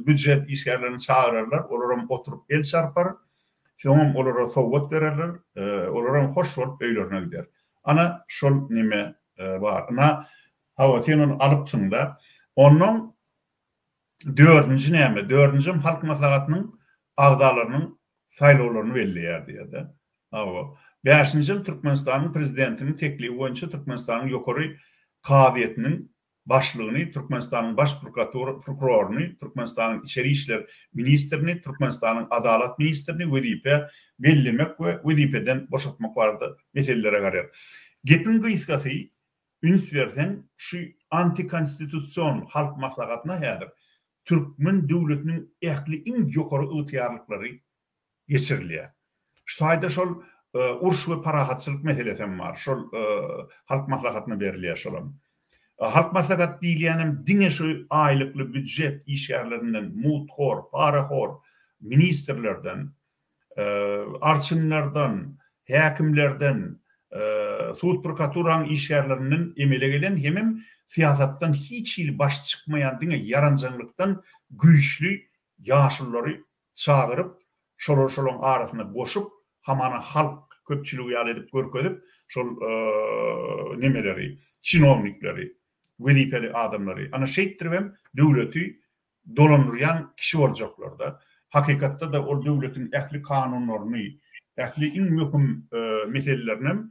Speaker 2: büdjet işgärlerini çağırarlar, olaram oturup el çarpar, soňam olara sowgat bererler, olaram hoş bolup öýlerine gider. Ana şol nime bar. Ana hawa sen onu alypsyň da, onuň dördüncü näme? Dördüncü halk maslahatynyň agdalarynyň saýlawlaryny belliýär diýdi. Hawa. Beşinci Türkmenistanyň prezidentiniň teklibi boýunça Türkmenistanyň ýokary kadiýetiniň başlığını, Türkmenistan'ın baş prokurorunu, Türkmenistan'ın içeri işler ministerini, Türkmenistan'ın adalet ministerini vezipe bellemek ve vezipeden boşaltmak vardı meselelere garar. Gepin gıyskası üns versen şu antikonstitüsyon halk maslahatına hadir. Türkmen devletinin ehli in yukarı ıhtiyarlıkları geçirilýär. Şu hayda şol urş ve parahatçılık meselesi var. Şol halk maslahatına berilýär şolam. Halk maslahat diýilýänem diňe şu aýlykly büdjet işgärlerinden mutxor, paraxor ministerlerden, arçynlardan, häkimlerden, suud prokuraturan işgärlerinden emele gelen hemem siyasattan hiç il baş çıkmayan diňe yaranjanlyktan güýçli ýaşyllary çağırıp şolon arasına goşup hamana halk köpçülüğü ýaly edip görkezip şol nemeleri, çinovnikleri, vezipeli adamları ana şeýtdirem döwleti dolandyrýan kişi boljaklarda. Hakykatda da o döwletin ähli kanunlaryny, ähli iň möhüm meselelerini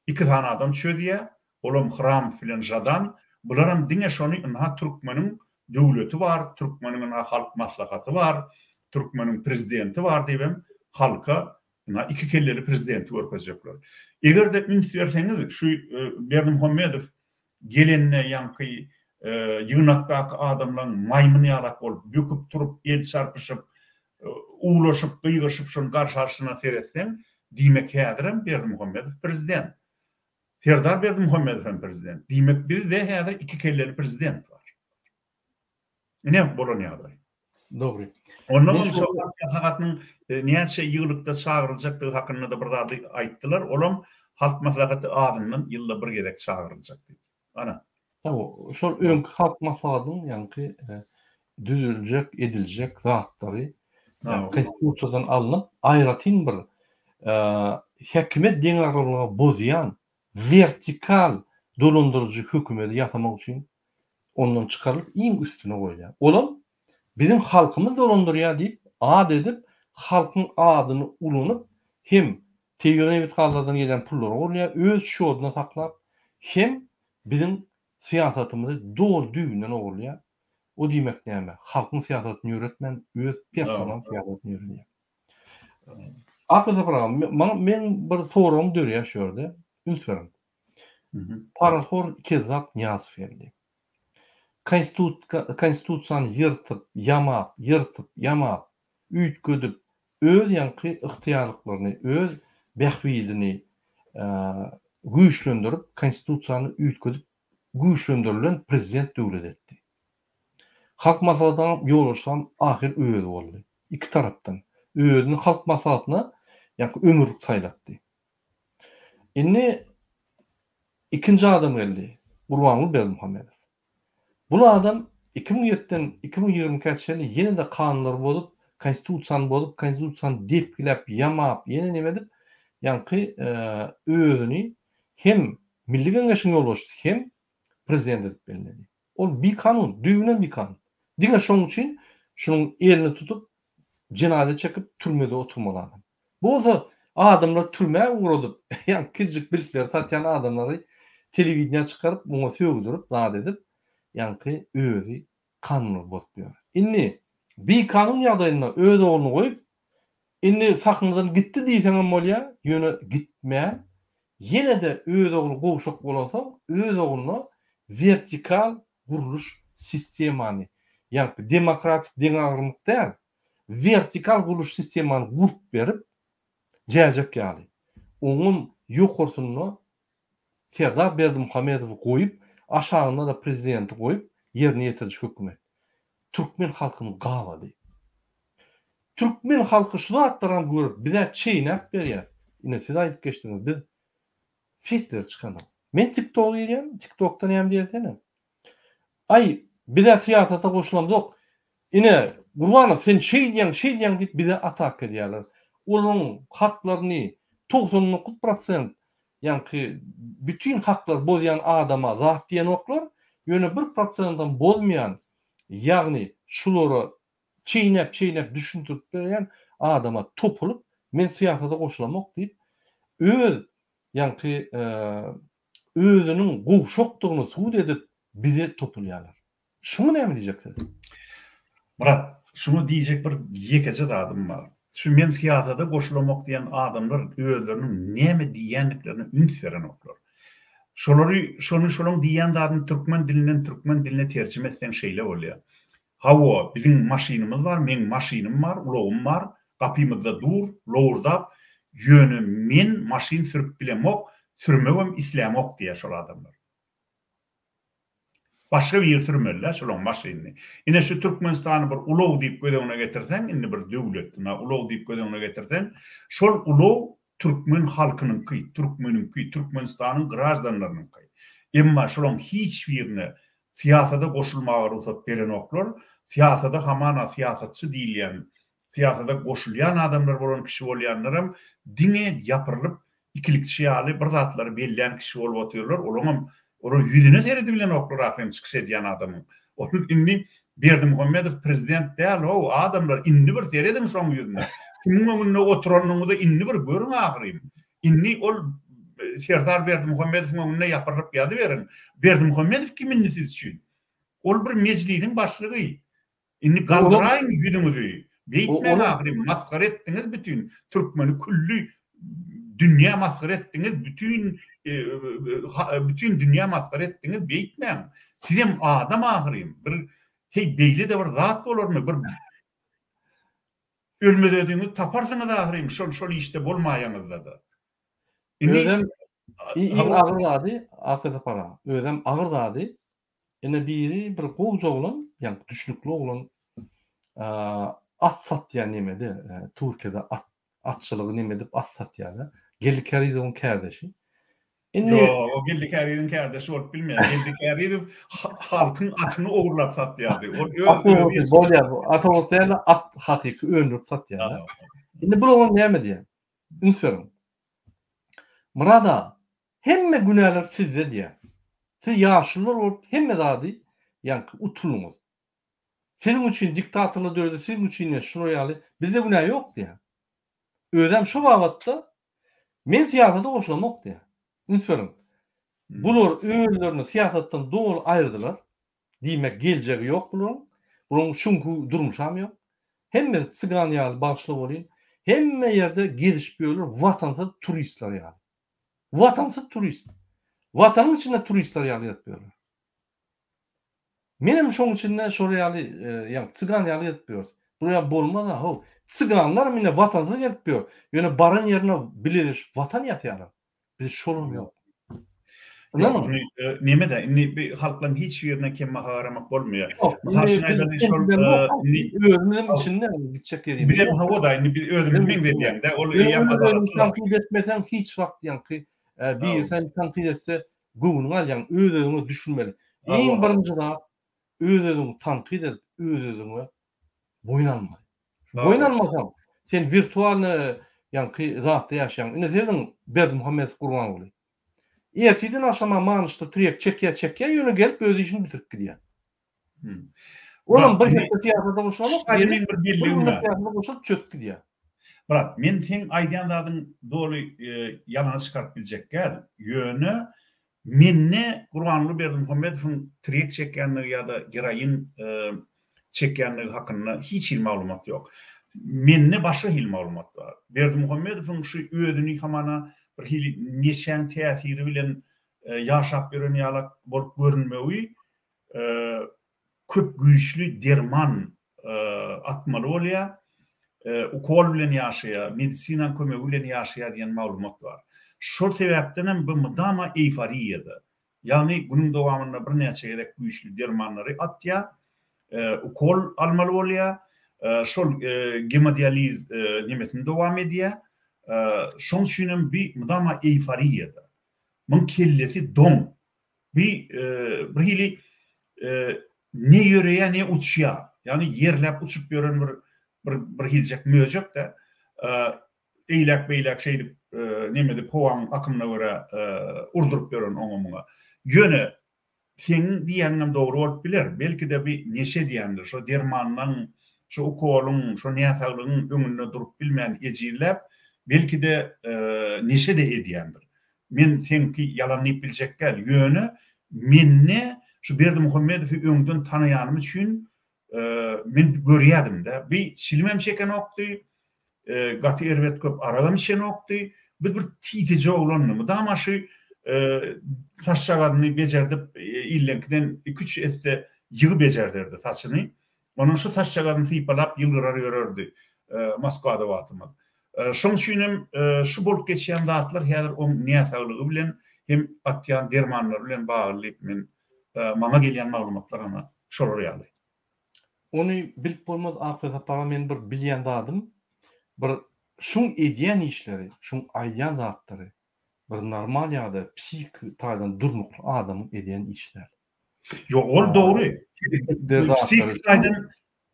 Speaker 2: iki tane adam çödýär. Olam Hram filan jadan. Bularam diňe şonu inha Türkmeniň döwleti var, Türkmeniň halk maslahaty var, Türkmeniň prezidenti var diýem halka inha iki kelleri prezidenti görkezjekler. Eger de üns berseňiz şu Berdimuhammedow gelenine ýanky ýynakdaky adamlaryň maýmyny ýalak bolup böküp turup el çarpyşyp ulaşıp gıygışıp şun karşısına seyretsen diýmek häzirem Berdimuhammedow prezident. Serdar Berdimuhammedow prezident. Diýmek bir de häzir iki kelleri prezident var. Ne bolanýar?
Speaker 1: Doğru.
Speaker 2: Ondan sonra maslahatynyň näçe ýylykda çağıryljakdygy hakynda da bir zady aýtdylar. Olam halk maslahaty adından ýylda bir gezek çağırylacak diýdi. Ana.
Speaker 1: Tamam. Şol öňkü halk maslahatynyň ýanky düzüljek, ediljek zatlary konstitusiýadan alınıp aýratyn bir häkimet deňarlygyny bozýan vertikal dolandyrjy hökümeti ýatamak üçin ondan çıkarılıp iň üstüne goýulýar. Olam bizim halkymyz dolandyrýar diýip ad edip halkyň adyny ulanyp hem telewizion kanallardan gelen pullary golýar, öz şoğuna saklap hem bizim siyasatymyzy doğru düýünden golýar. O diýmek näme? Halkyň siyasatyny ýöretmen öz personal siyasatyny ýöretýär. Akılda program men bir forum dörýär şöyle. Ünsverim. Paraxor Kezap Niyazferli. Konstitusiýany ýyrtyp, ýamap, üýtgödüp, öz ýanky ıhtiýarlyklaryny, öz bähwilini güýçlendirip, konstitusiýany üýtgödüp, güýçlendirilen prezident döwlet etdi. Halk maslahatyna ýoluşan ahir öýüd boldy. İki tarapdan. Öýüdini halk maslahatyna ýanky ömürlük saýlatdy. Indi ikinci adam geldi. Gurbanly Berdimuhammedow. Bu adam 2007'den 2020 ýyly ýene de kanunlar bolup, konstitusiýan bolup, konstitusiýany depgilep, ýamap, ýene nime edip, ýanky özüni hem Milli Geňeşiň ýolbaşçy, hem prezident edip bellädi. Ol bir kanun, düýünen bir kanun. Diňe şoň üçin şunyň elini tutup jenazä çekip türmede oturmaly. Bu bolsa adamlar türmäge uğradyp, ýa kiçik birlikler satýan adamlary telewizionyna çykaryp, muňa sögüdürip, zat edip, ýanky özü kanuny bozýar. Indi bir kanun ýagdaýynda öz oğluny goýup, indi saknydan gitdi diýseňem bolýar, ýöne gitmän, ýene de öz oğlu gowşak bolsa, öz oğluny vertikal guruluş sistemany, ýa demokratik deňarlykda vertikal guruluş sistemany gurup berip jäjek ýaly. Onuň ýokursyny Serdar Berdimuhammedow goýup, aşağına da prezidenti goýup ýerine ýetirýär hökümet. Türkmen halkyny gawady. Türkmen halky şu zatlaryň görüp bize çeýnäp berýär. Ine siz aýdyp geçdiňiz, biz filtre çykanyp. Men TikTok ýerem, TikTokdan hem diýsene. Ay, bize siyasata goşulamyk. Ine Gurbanow sen şeýdiň diýip bize atak edýärler. Olaryň haklaryny 99% ýanky bütün haklar bozýan adama zat diýen oklar, ýöne 1%dan bolmaýan, ýagny şulary çeýnäp düşündirip berýän adama topulup men siyasata goşulamak diýip öz ýanky özüniň gowşokdygyny suwd edip bizi topulýarlar. Şunu näme diýjekler?
Speaker 2: Murat, şunu diýjek bir ýekece adam var. Şu men siyasata goşulamak diýen adamlar özleriniň näme diýenliklerini üns beren oklar. Şonu diýen adam türkmen diline tercüme etsen şeýle bolýar. Hawa, bizim maşinimiz var, men maşinim var, ulagym var, gapymyzda dur, lowurdap, ýöne men maşin sürüp bilemok, sürmegem islamok diýär şol adamlar. Başka bir yer sürmerler şolon maşinini. Ine şu Türkmenistany bir ulaw diýip gödegine getirsen, indi bir döwlet, ulaw diýip gödegine getirsen, şol ulaw Türkmen halkynyňky, Türkmenistanyň grajdanlarynyňky. Emma şolon hiç birine siyasata goşulmaga ruhsat beren oklar, siyasata hamana siyasatçı diýilýän, siyasata goşulýan adamlar bolan kişi bolýanlarym diňe ýapyrylyp ikilikçi ýaly bir zatlary belleýän kişi bolup otyrlar. Onu yüzüne teredi bilen oklar ahirem çıkış ediyen adamın. Onun inni Berdimuhammedow prezident değil, o adamlar inni bir teredin şoň yüzüne. Kimin önüne oturanını da inni bir görün ahirem. Inni ol Serdar Berdimuhammedowyň önüne ýapyryp ýady berin. Berdimuhammedow kimin siz üçin? Ol bir meclisiň başlygy. Inni galdyraýyn yüzüňizi. Beýtme ahirem, maskara etdiňiz bütün Türkmeni külli dünya maskara etdiňiz, bütün dünya maskara etdiňiz, beýtmeň. Sizem adam ahirem, bir beýle de bir zat bolarmy, bir ölmediňiz taparsyňyz ahirem, şol işte bolmaýaňyzda da.
Speaker 1: Özem ağır zady, akıda para. Özem ağır zady. Ene biri bir gowja bolan, ýani düşnükli bolan at satýan nemede, Türkiýede atçylygy neme dip at satýar. Gelikarizm kardeşi.
Speaker 2: O Gelikarizm kardeşi bolup bilmeýär. Gelikarizm halkyň atyny ogurlap satýardy.
Speaker 1: Bolýar. Atawyslarla at hakyky öndürip satýar. Indi bu olan näme diýär? Ünsörüm. Murada hemme günahlar sizde diýär. Siz ýaşlylar bolup hemme zady ýani utulunuz. Sizin üçin diktatorlyk döwrde sizin üçin şuraya bizde günah ýok diýär. Özem şu wagtda men siyasata goşulamak diýär. Ünsörüm. Bular özlerini siyasatdan dogul aýyrdylar. Diýmek geljegi ýok bularň. Bularň şunku durmuşam ýok. Hemme çygan ýaly başly bolýan. Hemme ýerde gezişip ýörler, watansız turistler ýaly. Watansız turist. Watanyň içinde turistler ýaly ýetýärler. Menem şoň içinde şol ýaly, ýani çygan ýaly ýetýär. Buraya bolmaz ha. Çyganlar mine watansız ýetýär. Ýöne baran ýerine biliriş, watan ýatýarlar. Biz şolum ýok.
Speaker 2: Neme de bir halklaryň hiç birine kemme haramak bolmaýar.
Speaker 1: Özümiň içinde gitjek ýerim.
Speaker 2: Bilem hawa da bir özümiň diýen de ol ýa adalatly
Speaker 1: tanqid etmesen hiç wagt ýanky bir sen tanqid etse gowuny alýan özüňi düşünmeli. Eň birinji da özüňi tanqid edip özüňi boýnalma. Boýnalmasam sen virtual ýanky zatda ýaşaýan. Ine senin Berdimuhammedow gurban boly. Erteden aşama manyşda trek çekýä ýöne gelip öz işini bitirip gidýär. Olam bir hepde siyasata goşulmak,
Speaker 2: bir birliğine
Speaker 1: goşup çöküp gidýär.
Speaker 2: Birak, men teň aýdýanlaryň doly ýalany çykaryp biljek gel. Ýöne menne Gurbanly Berdimuhammedowyň trek çekýänligi ýa-da gerayin çekýänligi hakynda hiç maglumat ýok. Menne başga hil maglumat bar. Berdimuhammedowyň şu ödüni hamana bir hil neşen täsiri bilen ýaşap ýören ýaly bolup görünmegi köp güýçli derman atmaly bolýar. Ukol bilen ýaşaýar, medisina kömegi bilen ýaşaýar diýen maglumat bar. Şol sebäpden bu mudama eýfariýada. Ýani bunyň dowamynda bir näçe gerek güýçli dermanlary atýar, ukol almaly bolýar. Şol hemodializ nimesini dowam edýär. Şoň üçin bir mudama eýfariýada. Muň kellesi dom. Bir hili ne ýöreýär, ne uçýar. Ýani ýerläp uçup ýören bir hiljek möjek de eýlek şeýdip nemede powan akymyna görä urdurup ýören oňamyňa. Ýöne sen diýenim dogry bolup biler. Belki de bir neşe diýendir. Şo dermanyň, şo ukolun, şo näsaglygyň öňünde durup bilmän ejirläp belki de neşe de edýändir. Men tenki ýalanyp biljek gel ýöne menne şu Berdimuhammedowy öňden tanaýanym üçin men görýärdim-de. Bir çilmem çeken okdy, gaty erbet köp aragam içen okdy. Bir titice oglanymy da maşy taşçagadyny becerdip illenkiden 2-3 etse ýygy becerdirdi taşyny. Onun şu taşçagadyny sypalap ýylgyrar ýörerdi Moskwada watymy. Şoň üçin şu bolup geçýän zatlar häzir o niýetaglygy bilen hem atýan dermanlar bilen bagly men maňa gelýän maglumatlar ama şolar ýaly.
Speaker 1: Onu bilip bolmaz AKP parlament bir bilýän zadym. Bir şun edýän işleri, şun aýdýan zatlary bir normal ýa-da psik taýdan durmukly adamyň edýän işler.
Speaker 2: Ýok, ol dogry. Psik taýdan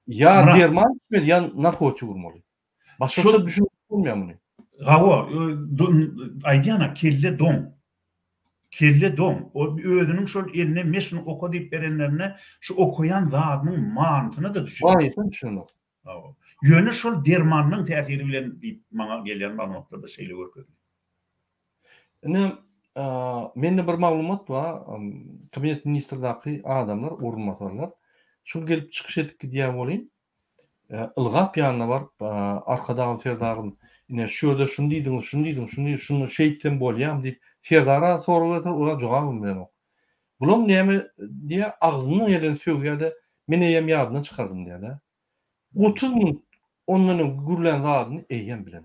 Speaker 1: ya derman ya narkotik urmaly. Başga düşünip bolmaýar muny.
Speaker 2: Hawa aýdýana kelle don. Kelle don. O öýdüniň şol eline meşin oku diýip berenlerine şu okuyan zadynyň manytyny da düşünýär.
Speaker 1: Baýsyn şunu.
Speaker 2: Ýöne şol dermanyň täsiri bilen diýip maňa gelýän maglumatlarda şeýle görkezdi.
Speaker 1: Mende bir maglumat bar. Kabinet ministrdaky adamlar, orunmasarlar şu gelip çykyş etdik diýär bolýan. Ilgap ýanyna bar, arkadaky Serdaryn ine şurada şunu diýdiň, şunu şeýtden bolýam diýip Serdara soralarsa ora jogap bermek. Bulam näme diýe agzyny ýeren söýgärde meni ýem ýadyna çykardym diýär. 30 000 onlaryň gürlen zadyny eýen bilen.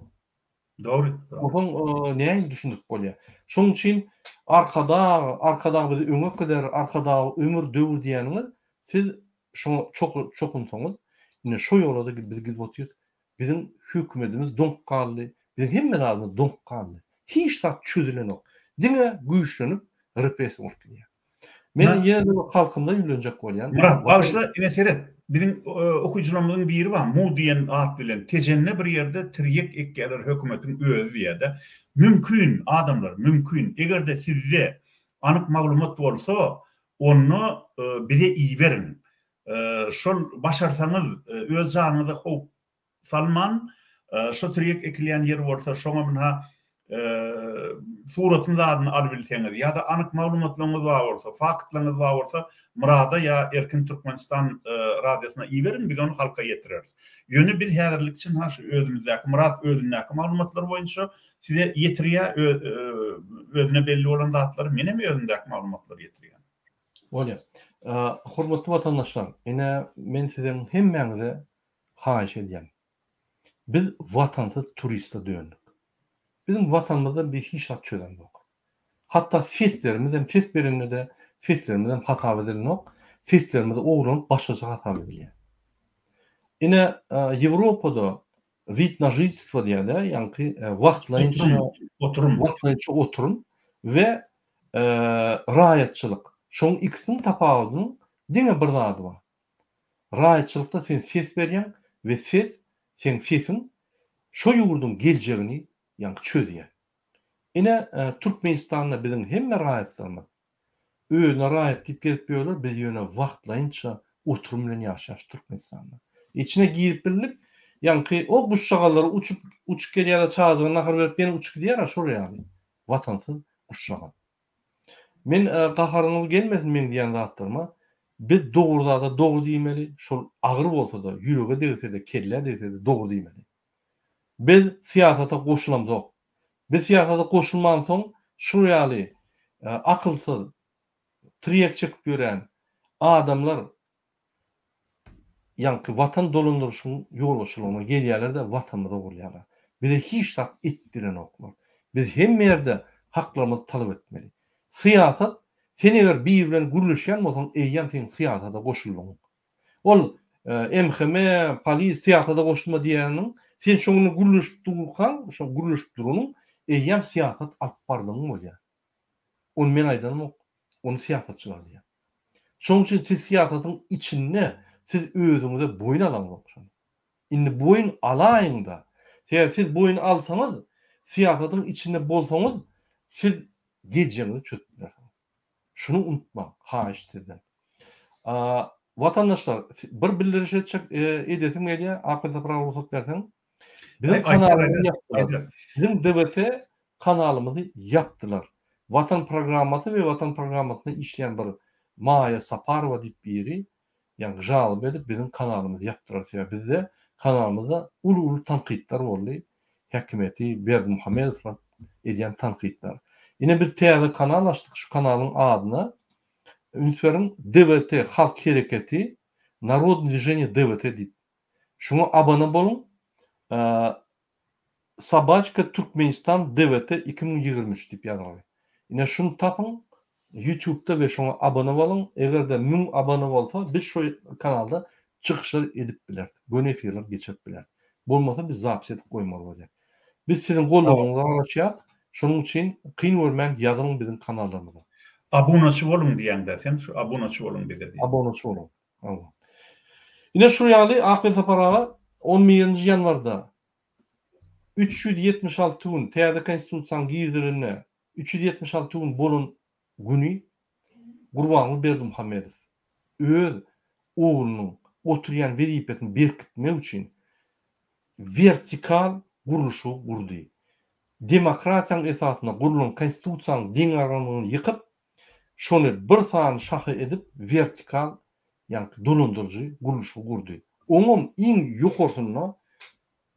Speaker 2: Dogry.
Speaker 1: Oňa näme düşündik bolýar. Şoň üçin arkada bizi öňe gider, arkada ömür döwür diýeniňiz siz şoňa çok unutmaňyz. Ine şo ýolda biz gidip otyrýar. Bizim hökümetimiz donk kaldy. Bizim hemme zadyny donk kaldy. Hiç tat çözülen ok. Diňe güýçlenip repressiýa bolup gidýär. Men ýene de halkymda ýülenjek bolýan.
Speaker 2: Murat, başla ine seret. Bizim okuyucularımızın biri var. Mu diyen ad bilen. Tecenne bir yerde tiryek ekkeler hökümetin özü diye mümkün adamlar, mümkün. Eger de sizde anık maglumat bolsa onu bize iyi verin. Şol başarsanız öz canınıza hop salman, şu tiryek ekleyen yer bolsa şoňa mına suratını adını alabilseniz ya da anık maglumatlarınız var olsa, faktlarınız var olsa Murada ya Erkin Türkmenistan radyosuna iyi verin, biz onu halka yetireriz. Yönü bir häzirlik için özümüzdeki, Murat özündeki maglumatlar boyunca size yetirýär, özüne belli olan zatları menem özündeki maglumatları yetirýär.
Speaker 1: Bolýar. Hormatly vatandaşlar, ine men sizden hemmeňize haýyş edýän. Biz vatansyz turistde döndük. Bizim vatanımızda bir hiç hat çözen yok. Hatta feslerimizden hata edilen yok. Feslerimizde oğlum başlıca hata ediliyor. Yine Avrupada vit na жительство diýär, yani wagtlaýynça oturun ve raýatçylyk. Şoň ikisiniň tapawydynyň diňe bir zady bar. Raýatçylykda sen ses berýän we sen sesin şo ýurdun geljegini yani çözüyor. Yine Türkmenistan'da bizim hem rahatlarımız öyle rahat deyip gelip diyorlar, biz yöne vaktlayınca oturumlarını yaşaş Türkmenistan'da. İçine girip birlik, yani o kuş şakaları uçup geliyor da çağızına nakar verip beni uçuk gidiyor ya şuraya yani. Vatansız kuş şakalı. Men kaharınız gelmesin men diyen zatlarıma, biz doğru diýmeli, şol ağır olsa da, yüreğe değilse de, kelle değilse de doğru diýmeli. Biz siyasata koşulamaz. Biz siyasata koşulman son şuryaly akılsız triyek çekip gören adamlar yankı vatan dolunduruşun yol başılığına gelýärler de vatanmyza bolýarlar. Bize hiç tak etdiren oklar. Biz hem yerde haklarımızı talep etmeli. Siyasat sen eger bir bilen gürleşýän bolsaň eýýän sen siyasata koşulmaň. Ol MHM, polis siyasata koşulma diýeniň sen şoňuny gürleşdirýän, şo gürleşdirýän eýýän siyasat alyp bardyň bolýar. Onu men aýdym, onu siyasatçylar diýär. Şoň üçin siz siyasatyň içinde siz özüňize boyun alamyňyz. Indi boyun alaýyň-da. Siz boyun alsaňyz, siyasatyň içinde bolsaňyz, siz geleceğinizi çözüyorsunuz. Şunu unutma, haşiteden. Vatandaşlar, bir bildirişe edesim geliyor, akılda prağı ruhsat versen. Bizim kanalımızı yaptılar. Bizim DVT kanalımızı yaptılar. Vatan programmatı ve vatan programmatını işleyen bir Maya Saparova diýip biri ýani jalyp edip bizim kanalymyzy ýapdyrarsa bizde kanalymyzda ulu tanqidler boldy. Häkimeti Berdimuhammedow edýän tanqidler. Ine bir täze kanal açdyk, şu kanalyň adyna Ünswerin DVT Halk Hereketi Народное движение DVT diýip. Şuna abone bolun. Собачка Türkmenistan DVT 2023 diýip ýazýar. Ine şunu tapın YouTube'da we şuna abone bolun. Egerde 1000 abone bolsa biz şu kanalda çıkışlar edip bilerdik. Gön efirler geçip bilerdik. Bolmasa biz zapis edip goýmaly bolýar. Biz sizin gollaryňyza garaşýar. Şonuň üçin kyn görmän ýazyň bizim kanallarymyza.
Speaker 2: Abonaçy bolun diýende sen şu abonaçy bolun bize.
Speaker 1: Abonaçy bolun. Tamam. Ine şu ýaly Ahmet Saparaga 11-nji ýanwarda 376 gün täze konstitusiýanyň gizdirine 376 gün bolun güni Gurbany Berdimuhammedow öz oglunyň oturýan wezipetini berkitmek üçin vertikal guruluşy gurdy. Demokratiýanyň esasyna gurulan konstitusiýanyň diňaranyny ýykyp, şonu bir san şahy edip vertikal ýani dolandyrjy guruluşy gurdy. Oňam iň ýokarsyna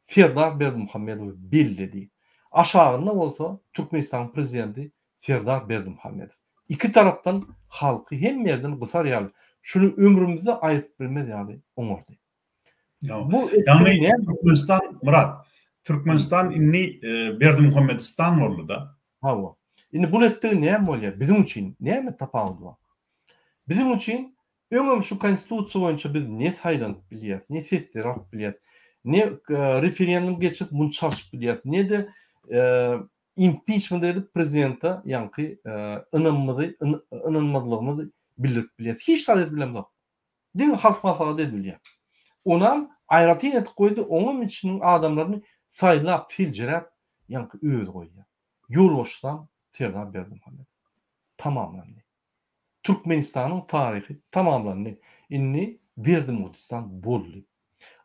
Speaker 1: Serdar Berdimuhammedow bellidi. Aşağında bolsa Türkmenistan prezidenti Serdar Berdimuhammedow. İki tarapdan halky hem ýerden gysar ýaly. Şunu ömrümizde aýyp bilmez ýaly oňardy.
Speaker 2: Bu yani Türkmenistan Murat. Türkmenistan inni Berdimuhammedistan boldy da.
Speaker 1: Hawa. Indi bu etdigi näme bolýar? Bizim üçin näme tapandy? Bizim üçin öňem şu konstitusiýa boýunça biz ne saýlanyp bilýär, ne sesler alyp bilýär, ne referendum geçip bunu çalışıp bilýär, ne de impeachment edip prezidente ýanky ynanmadylygymyzy bildirip bilýär. Hiç taýat bilemdi. Diň halk maslahaty edilýär. Onam aýratyn etip goýdy, oňam içiniň adamlaryny saýlap, filjerap ýanky öz goýýar. Ýol boşsam Serdar Berdimuhammedow. Tamamlandy. Türkmenistanyň taryhy tamamlandy. Inni Berdimuhammedow boldy.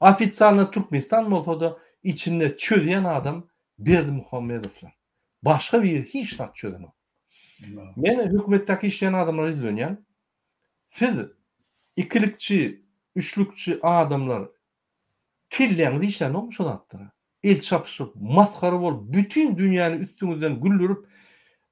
Speaker 1: Ofitsialny Türkmenistan bolsa da içinde çözen adam Berdimuhammedowlar. Başga bir hiç tak çözenok. Men hökümetdäki işleyen adamlar izlenýän. Siz ikilikçi, üçlükçi adamlar kelleňizi işleň olmuş olatdyr. El çapışıp, maskara bolup, bütün dünýäni üstüňizden güllürüp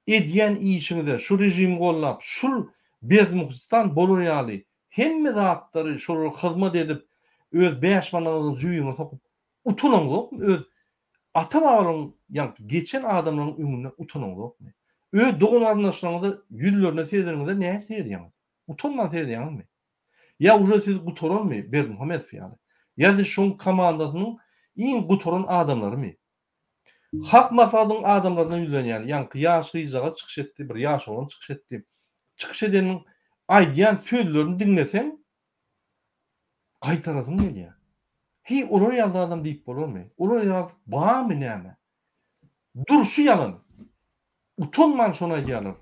Speaker 1: edýän işiňizde şu rejim gollap, şu Berdimuhammedow bolar ýaly. Hemme zatlary şol hyzmat edip öz beýaşmanyňyzy jüýüňe sokup utunaňyz, öz ata-babalyň ýa geçen adamlaryň öňünde utunaňyz. Öz dogunarnaşyňyzy ýüzlerine seýdirňizde näme seýdirýäňiz? Utanma seýdirýäňizmi? Ya uje siz gutoranmy Berdimuhammedow ýaly? Ya da şoň komandasynyň iň gutoran adamlarymy? Hak maslahatynyň adamlaryndan ýüzlenýär. Ýa ýaşy ýyzaga çykyş etdi, bir ýaş olan çykyş etdi. Çykyş edeniň aýdýan sözlerini dinleseň gaýtarasyň gelýär. Hi olar ýalda adam diýip bolarmy? Olar ýalda bamy näme? Durşy ýalan. Utanman şona ýalar.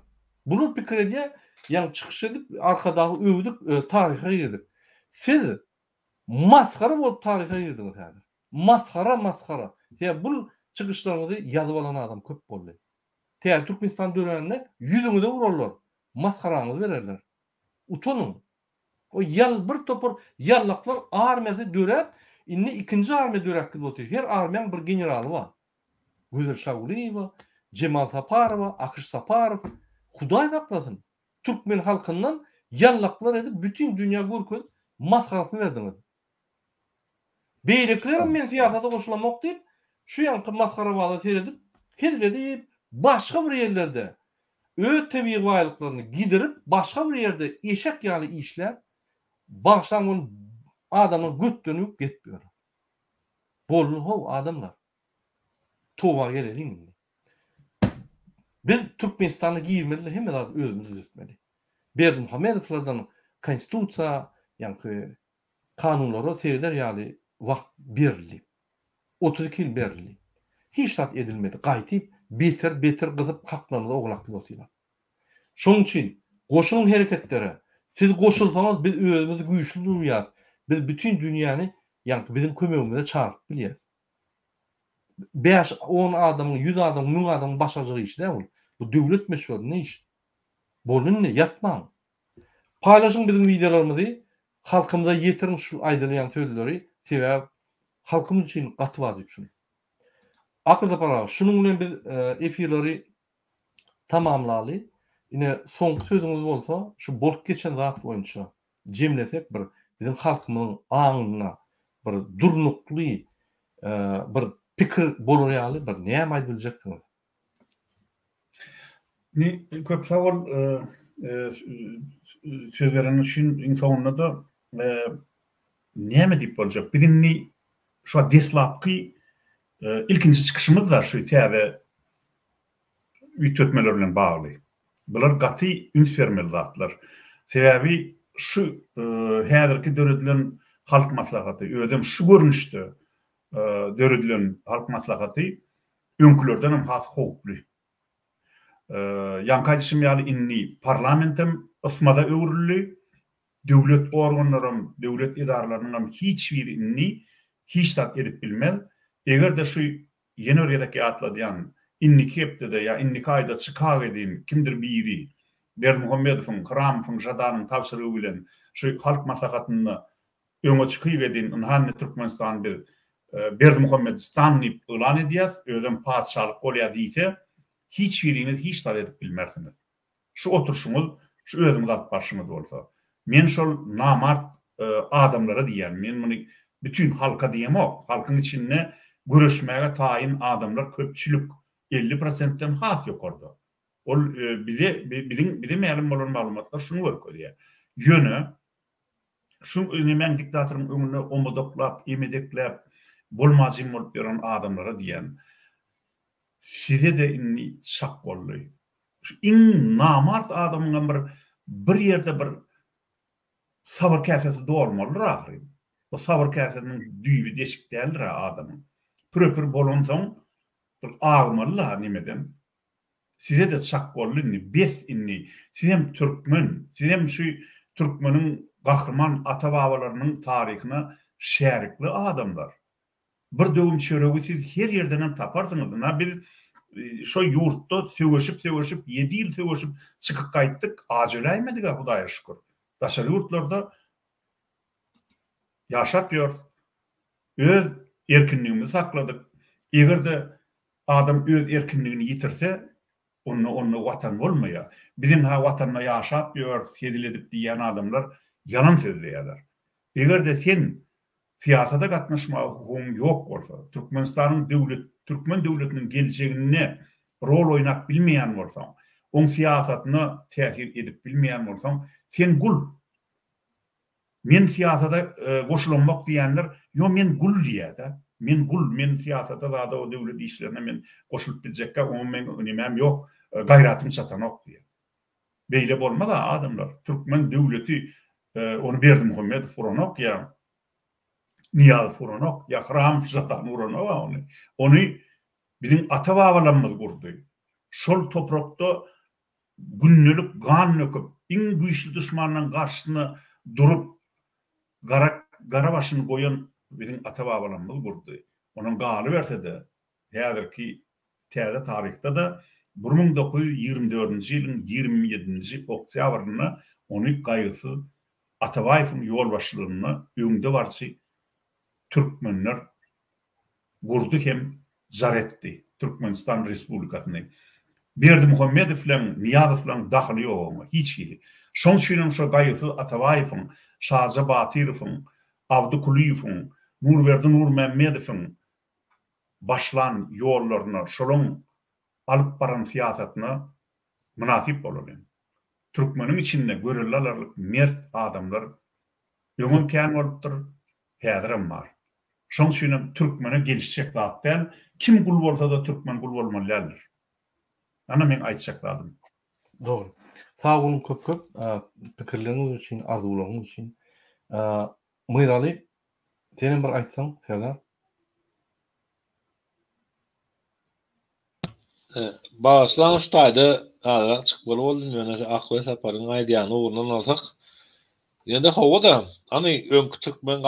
Speaker 1: Bunu pikir edýär, ýa çykyş edip arkadaky öwdük taryha girdik. Siz maskara bolup taryha girdiňiz häzir. Maskara. Ýa bu çykyşlaryňyzy ýazyp alan adam köp boldy. Türkmenistan döneminde ýüzüňize urarlar. Maskaraňyzy bererler. Utanyň. O ýal bir topur ýallaklar armiýasy dörep, inni ikinji armiýa dörekli bolýar. Her armiýanyň bir generaly bar. Güzel Şaguliýewa, Cemal Saparova, Akış Saparov, Hudaý saklasyn. Türkmen halkyndan ýallaklar edip bütün dünýä görkez maskarasyny berdiňiz. Beýlekler men siýasata goşulamak diýip, şu ýanky maskara wada seredip, hezredip başga bir ýerlerde öz tebii baýlyklaryny gidirip, başga bir ýerde eşek ýaly işler başlanan adamın götdönüp getmiyor. Bollu adamlar. Towa gelelim. Biz Türkmenistan'ı giyirmeli, hem de özümüzü düzeltmeli. Berdimuhammedowlardan konstitusiya, yani kanunlara seyreder ýaly wagt berildi. 32 ýyl berildi. Hiç tat edilmedi. Gaýtyp beter gyzyp haklarynda oglak bolýar. Şoň üçin goşunyň hereketleri, siz goşulsaňyz biz özümüzi güýçlü duýýar. Biz bütün dünýäni ýa bizim kömegimizde çağırıp bilýäris. 5-10 adamyň, 100 adamyň, 1000 adamyň başajagy iş däl bu. Bu döwlet meşgul ne iş? Bolun ne yatmaň. Paylaşın bizim videolarımızı. Halkımıza yetirin şu aydınlayan sözleri. Sebep halkımız için katı vazif şunu. Akılda para. Şunun bilen biz efirleri tamamlaly. Yine son sözümüz bolsa şu bolup geçen zat boyunça jemlesek bir bizim halkymyň aňyna bir durnukly bir pikir bolýaly bir näme aýdyljakdyňyz?
Speaker 2: Ni köp sawal söz veren üçün insonuna da näme diýip boljak? Birini şu deslapky ilkinji çykyşymyz var şu täze üýtmetmeler bilen bagly. Bular gaty üns vermeli zatlar. Sebebi şu häzirki döredilen halk maslahaty, ödem şu görnüşde döredilen halk maslahaty öňkülerden hem has howply. Ýankaýşym ýaly inni parlamentem ysmada öwrüli, döwlet organlarym, döwlet idaralarynyň hiç bir inni hiç tak edip bilmez. Eger de şu ýene ýerdeki atladyan inni kepde de ya inni kaýda çykar edin kimdir biri Berdimuhammedowyň, Kıramowyň, Jadanyň tawsiry bilen şu halk maslahatyny öňe çykyp edin Unhanny Türkmenistan bir Berdimuhammedistany ulan edýär, özüm padşahlyk bolýar diýse hiç birini hiç tak edip bilmersiniz. Şu oturşuňyz, şu özüňiz alyp başyňyz bolsa. Men şol namart adamlara diýen, men muny bütün halka diýemok. Halkyň içinde görüşmäge taýin adamlar köpçülük 50%den has ýokardy. Ol bize ma'lum bolan maglumatlar şunu görkezýär. Ýöne şu men diktatoryň öňüne omodoklap, emedeklep bolmazym bolup beren adamlara diýen. Size de inni çak bolly. Şu iň namart adamyň bir ýerde bir sabır käsesi dolmaly ahry. O sabır käsesiniň düýbi deşik däldir adamyň. Pürpür bolansoň ağmalı nimeden. Size de çak bolly bes inni. Sizem türkmen, sizem şu türkmenin gahryman ata-babalarynyň taryhyna şärikli adamlar. Bir döwüm çöregi siz her ýerden taparsyňyz. Biz şu ýurtda söwüşip 7 ýyl söwüşip çykyp gaýtdyk, ajöläýmedik Hudaýa şükür. Daşary ýurtlarda ýaşap ýör. Öz erkinligimizi sakladyk. Eger adam öz erkinligini ýitirse, onu watan bolmaýar. Bizim ha watanda ýaşap ýör, sedilip diýen adamlar ýalan sözleýärler. Eger de sen siyasata gatnaşma hukugyň ýok bolsa, Türkmen döwletiniň geljegine rol oýnap bilmeýän bolsaň, oň siyasatyna täsir edip bilmeýän bolsaň, sen gul. Men siyasata goşulanmak diýenler, yo men gul diýär. Men siyasata da o döwlet işlerine men goşulyp biljekkä, men önemem ýok, gaýratym satanok diýär. Beýle bolmaz adamlar. Türkmen döwleti onu Berdimuhammedow furanok ýa Niyaz furanok ýa Kıramow satan uranok onu bizim ata-babalarymyz gurdy. Şol toprakda günnelik gan nöküp iň güýçli düşmanyň garşysyna durup gara başyny goýan bizim ata-babalarymyz gurdy. Onuň galy berse-de häzirki täze tarihte da 1924-nji ýylyň 27-nji oktýabryna onu gaýysy Atabaýewiň ýol başlygyny öňde barçy Türkmenler gurdy hem zaretdi Türkmenistan Respublikasyny. Berdimuhammedow bilen Niýazow bilen dahly ýok, hiç biri. Şol üçin şu gaýysy Atabaýewiň, Şaza Batyrowyň, Awdukuliýewiň, Nurberdi Nurmammedowyň başlan ýollaryna şolun alyp baran siýasatyna münasip bolan. Türkmeniň içinde görülelerlik mert adamlar öňüm kän bolupdyr, häzirim bar. Şoň üçin Türkmene gelişjek zatdan kim gul bolsa da Türkmen gul bolmalydyr. Ana men aýtjakladym.
Speaker 1: Doğru. Sağ olun köp pikirleriniz üçin, arzularyňyz üçin. Myraly, senem bir aýtsaň, Serdar.
Speaker 6: Başlan ştaýda ara çykmaly boldum ýöne Akwe saparyň aýdýany urnan alsak. Ýa-da howada any öňkü Türkmen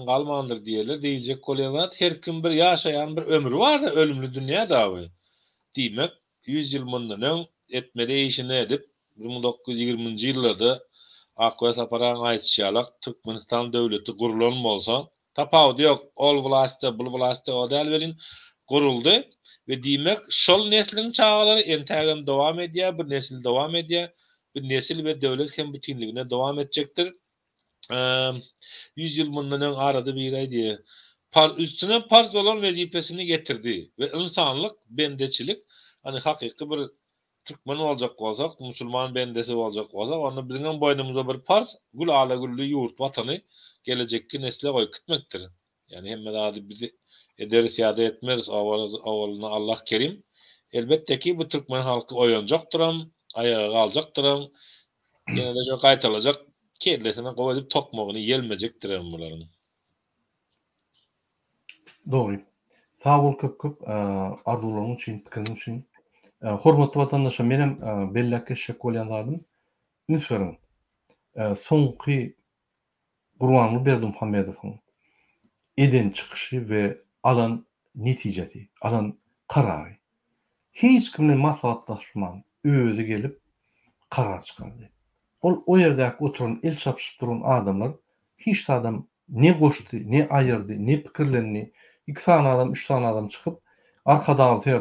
Speaker 6: galmandyr diýerler, diýiljek bolýar. Her kim bir ýaşaýan bir ömrü bar, ölümli dünýä dawy. Diýmek 100 ýyl mundan etmeli işini edip 1920-nji ýyllarda Akwe Saparan aýtýarlar Türkmenistan döwleti gurulan bolsa, tapawdy ýok, ol wlasty, bu wlasty o däl berin guruldy we diýmek şol nesliniň çağalary entägem dowam edýär, bir nesil dowam edýär, bir nesil we döwlet hem bütünligine dowam etjekdir. 100 ýyl mundan arada bir aýdy. Üstüne farz bolan wezipesini getirdi we insanlyk, bendeçilik, hani hakyky bir Türkmen olacak bolsak, musulman bendesi olacak bolsak, onu bizim boynumuzda bir farz, gül ala güllü yurt watany gelecekki nesle goýup gitmekdir. Yani hemme ady bizi ederiz ýa-da etmeriz, awalına Allah kerim. Elbette ki bu Türkmen halky oýanjakdyram, ayağa galjakdyram. Ýene-de şo gaýtalajak, kellesine goýup tokmagyny gelmejekdirim bularyň.
Speaker 1: Doğru. Sağ ol köp arzularың için, pikiriň için. Hormatly vatandaşlar, menem bellekke şek bolýanlarym. Ünsüň. Soňky Gurbanly Berdimuhammedowyň eden çykyşy we alan netijesi, alan karary. Hiç kimle maslahatlaşman, özü gelip karar çykardy. O ýerde oturan, el çapşyp duran adamlar hiç adam ne goşdy, ne aýyrdy, ne pikirlerini, 2 tane adam, 3 tane adam çykyp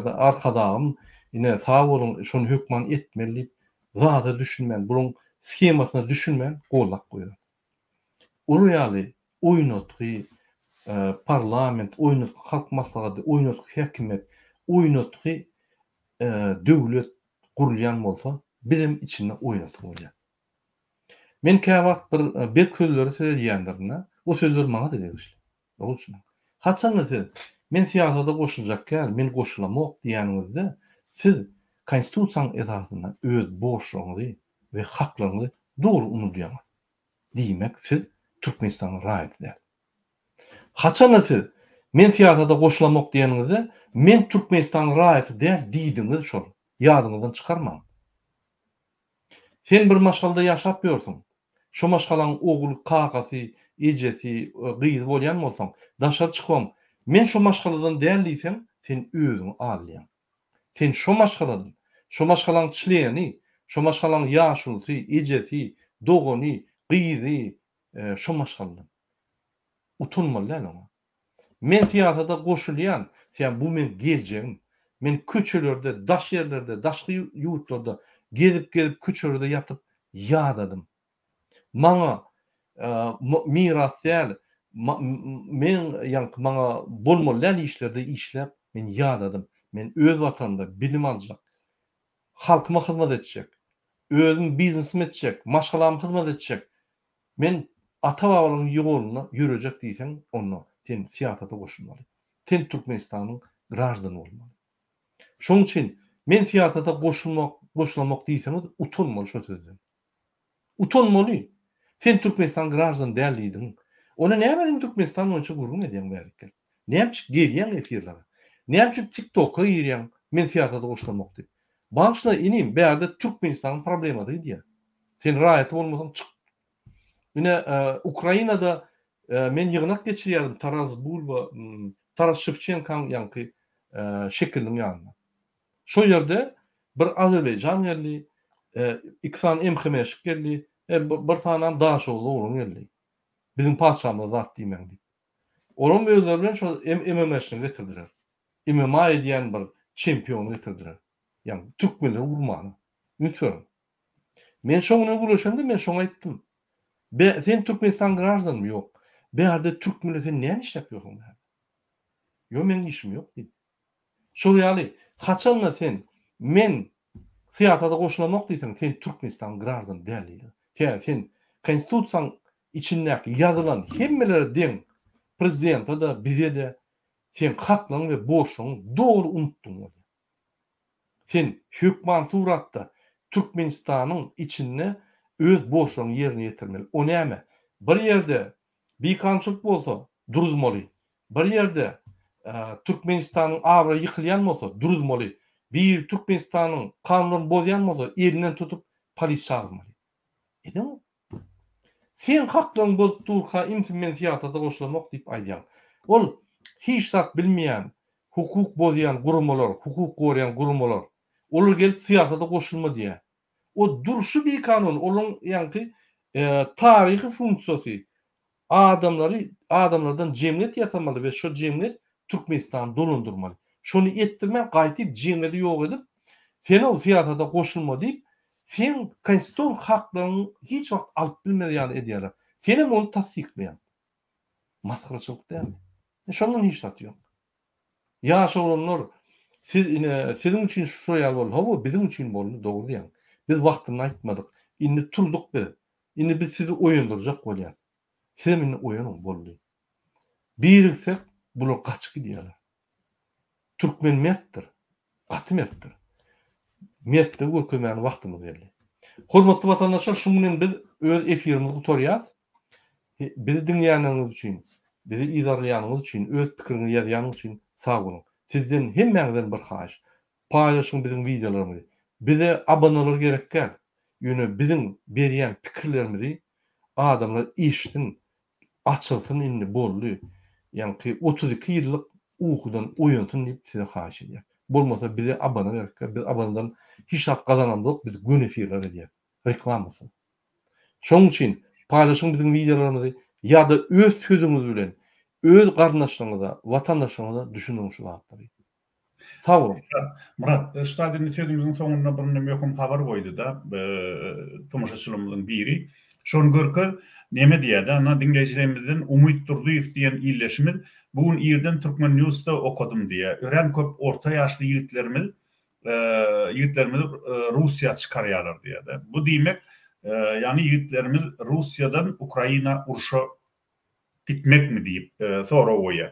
Speaker 1: arkadağım yine sağ olun şonu hükman etmeli, zada düşünmen, bunun skematyna düşünmen, gollak goýar. Olu ýaly oýnatgy parlament, oýnatgy halk maslahaty, oýnatgy häkimet, oýnatgy döwlet gurulýan bolsa, bizim içinde oýnatgy bolýar. Men käwagt bir sözleri söýýändirine, o sözler maňa da degişli. Olsun. Haçan men siyasata goşuljak, men goşulamok diýäningizde siz konstitusiýaň esasyna öz borçlaryňyzy we haklaryňyzy dogry unutýaňyz. Diýmek siz Türkmenistanyň raýaty. Haçan siz men siyasata goşulamok diýäningizde men Türkmenistanyň raýaty däl diýdiňiz şol. Ýazyňyzdan çykarmaň. Sen bir maşgalda ýaşap ýörsiň. Şu maşgalaň ogly, kakasy, ejesi, gyýy bolýan bolsaň, daşa çykam. Men şu maşgaladan däl diýsem, sen özüň alýan. Sen şu maşgalaň çylýany, şu maşgalaň ýaşulsy, ejesi, dogany, gyýy, şu maşgaladan. Utunmaly ama. Men siyasata goşulýan, sen bu men geljegim. Men köçelerde, daş ýerlerde, daşky ýurtlarda gelip köçelerde ýatyp ýadadym. Maňa miras däl, men ýanky maňa bolmaly işlerde işläp men ýadadym. Men öz watanymda bilim aljak, halkyma hyzmat etjek, özüm biznesimi etjek, maşgalama hyzmat etjek. Men ata-babalyň ýoluna ýürejek diýsen, onu sen siyasata goşulmaly. Sen Türkmenistanyň grajdany bolmaly. Şoň üçin men siyasata goşulamak diýseniz utanmaly şo sözden. Utanmaly. Sen Türkmenistan grajdany dälidiň. Ona näme Türkmenistan onça gurgun edýän berikler. Näme gelýän efirlere. Näme TikTok'a girýän men siyasata goşulamak diýip. Başla inim bäde Türkmenistanyň problemady diýär. Sen raýaty bolmasaň çyk. Ine Ukrainada men ýygnak geçirýärdim Taras Bulba, Taras Shevchenkoň ýanky şekilniň ýanyna. Şo ýerde bir Azerbaýjan ýerli, iksan M5 geldi, bir tanan Daşoğlu oğlum geldi. Bizim padşahymyz zat diýmem diýip. Olam özleri bilen şo M5'ni getirdiler. MMA edýän bir çempion getirdiler. Ýani türkmenler urmany. Ünsürüm. Men şoňa guruşanda men şoňa aýtdym. Sen Türkmenistan grajdanymy ýok. Bäde türkmenler sen näme işläp ýörüň? Yo men işim ýok diýip. Şol ýaly haçanla sen men siyasata goşulamak diýsen, sen Türkmenistan grajdany däl. Sen konstitusiýaň içindäki ýazylan hemmeleri deň prezidente da bize de sen haklaryň we borçlaryň dogry unutdyň. Sen hökman suratda Türkmenistanyň içinde öz borçlaryň ýerine ýetirmeli. O näme? Bir ýerde bikançylyk bolsa duruzmaly. Bir ýerde Türkmenistanyň awra ýykylýan bolsa duruzmaly. Bir Türkmenistanyň kanunyny bozýan bolsa elinden tutup polis çağırmaly. Edem? Sen haklaryň bolup durka men siyasata goşulamak diýip aýdýan. Ol hiç zat bilmeýän, hukuk bozýan gurumlar, hukuk gorýan gurumlar. Olar gelip siyasata goşulma diýär. O duruşu bir kanun, onun yani tarihi funksiyası. Adamlardan cemiyet yapılmalı ve şu cemiyet Türkmenistan'ı dolundurmalı. Şunu ettirmen qaytyp cemiyeti yok edip sen fiyata da koşulma deyip sen konstitusiyon haklarını hiç vakt alıp bilmedi yani ediyorlar. Senin onu tasdikleyen. Maskaraçılık değil mi? Şunun hiç atıyor. Ya şoğlanlar sizin için şu yer oldu. Bu bizim için oldu. Doğru yani. Biz vaktini aytmadık. Indi turduk biz. Indi biz sizi oyunduracak olayız. Senin oyunun boldu. Biriksek bular kaçık gidiyorlar. Türkmen merttir. Katı merttir. Mert'te görkemän vaktimiz geldi. Hormatly vatandaşlar, şu bilen biz öz efirimizi gutarýas. Bizi dinleýänler üçin, bizi izarlaýanlar üçin, öz pikirini ýazýanlar üçin sag bolun. Sizden hemmäňizden bir haýyş. Paýlaşyň bizim videolarymyzy. Bize aboneler gerekkel. Ýöne bizim berýän pikirlerimizi adamlar iştin, açılsın indi boldy. Yani 32 ýyllyk ukudan oýunsyn diýip size haýyş edýär. Bolmasa bize abone gerekkel. Biz aboneden hiç hak kazanamdık, biz gün efirler edýär. Reklamasın. Şoň üçin paýlaşyň bizim videolarymyzy ýa-da öz sözüňiz bilen öz garnaşlaryňyza, watandaşlaryňyza düşünýän şu wagtda. Sag bolun.
Speaker 2: Murat, ştadyň sözümiziň soňuna bir möhüm habar goýdy da, tomoşaçylymyzyň biri. Şonu görke neme diýär da, ana dinleýijilerimizden Umyt Durduýew diýen illeşimiz bugün ýerden Türkmen News'da okudum diye. Ören köp orta ýaşly ýigitlerimiz Russiýa çykarýarlar diýär. Bu diýmek yani ýigitlerimiz Russiýadan Ukraina uruşa gitmek mi diýip sonra goýar.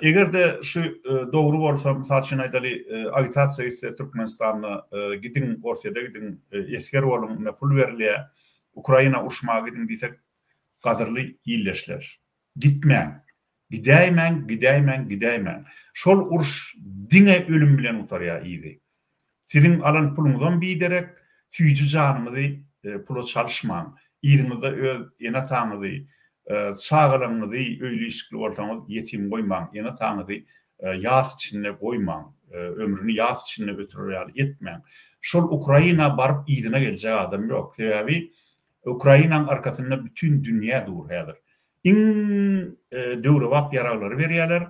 Speaker 2: Egerde şu dogry bolsa, mysal üçin aýdaly agitasiýa etse Türkmenistanyna gidin, Orsiýada gidin, esker bolun, pul berilýär, Ukraina uruşmaga gidin diýsek, gadyrly illeşler. Gitmän. Gidäýmän. Şol uruş diňe ölüm bilen utarýar idi. Sizin alan puluňyzdan biderek, süýjü janyňyzy pula çalışmaň, ýeriniňizde öz enataňyzy, sağlamyňyzy öýle işgil bolsaňyz ýetim goýmaň, enataňyzy ýas içinde goýmaň, ömrüni ýas içinde götürýär etmeň. Şol Ukraina baryp ýydyna geljek adam ýok. Sebebi Ukrainanyň arkasynda bütün dünýä durýar. Döwre wagt ýaraglary berýärler.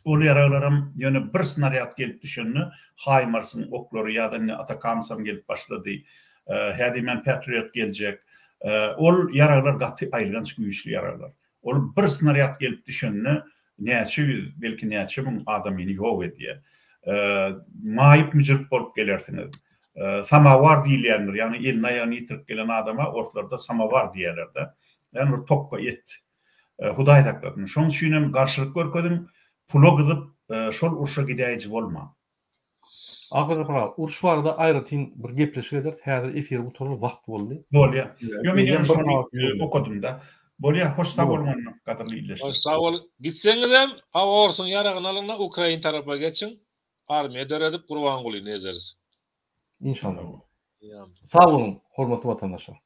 Speaker 2: Ol ýaraglarym ýöne bir snaryad gelip düşenni, Haymars'ın oklary ýa-da Atakamsam gelip başlady. Hädimen Patriot geljek. Ol ýaraglar gaty aýlganç güýçli ýaraglar. Ol bir snaryad gelip düşenni, näçe ýüz, belki näçe min adamyny ýok edýär. Maýyp müjrik bolup gelersiniz. Samavar diýilýändir, ýani elini aýagyny ýitirip gelen adama ortalarda samavar diýerler de. Yani tokka et. Hudaý takladyn. Şoň üçin garşylyk görkezin, pula gyzyp şol uruşa gidäýji bolma.
Speaker 1: Agara uruş barada aýratyn bir gepleşik eder. Häzir efir bu torul wagt boldy.
Speaker 2: Bolýar. Yo men şonu okudum da. Bolýar, hoş sag bolmaň gadyrly illeşler.
Speaker 6: Hoş sag bol. Gitseňiz hem hawa orsun ýaragyny alyna Ukraina tarapy geçiň. Armiýa döredip Gurban Guly nezeriz.
Speaker 1: İnşallah. Sag bolun, hormatly vatandaşlar.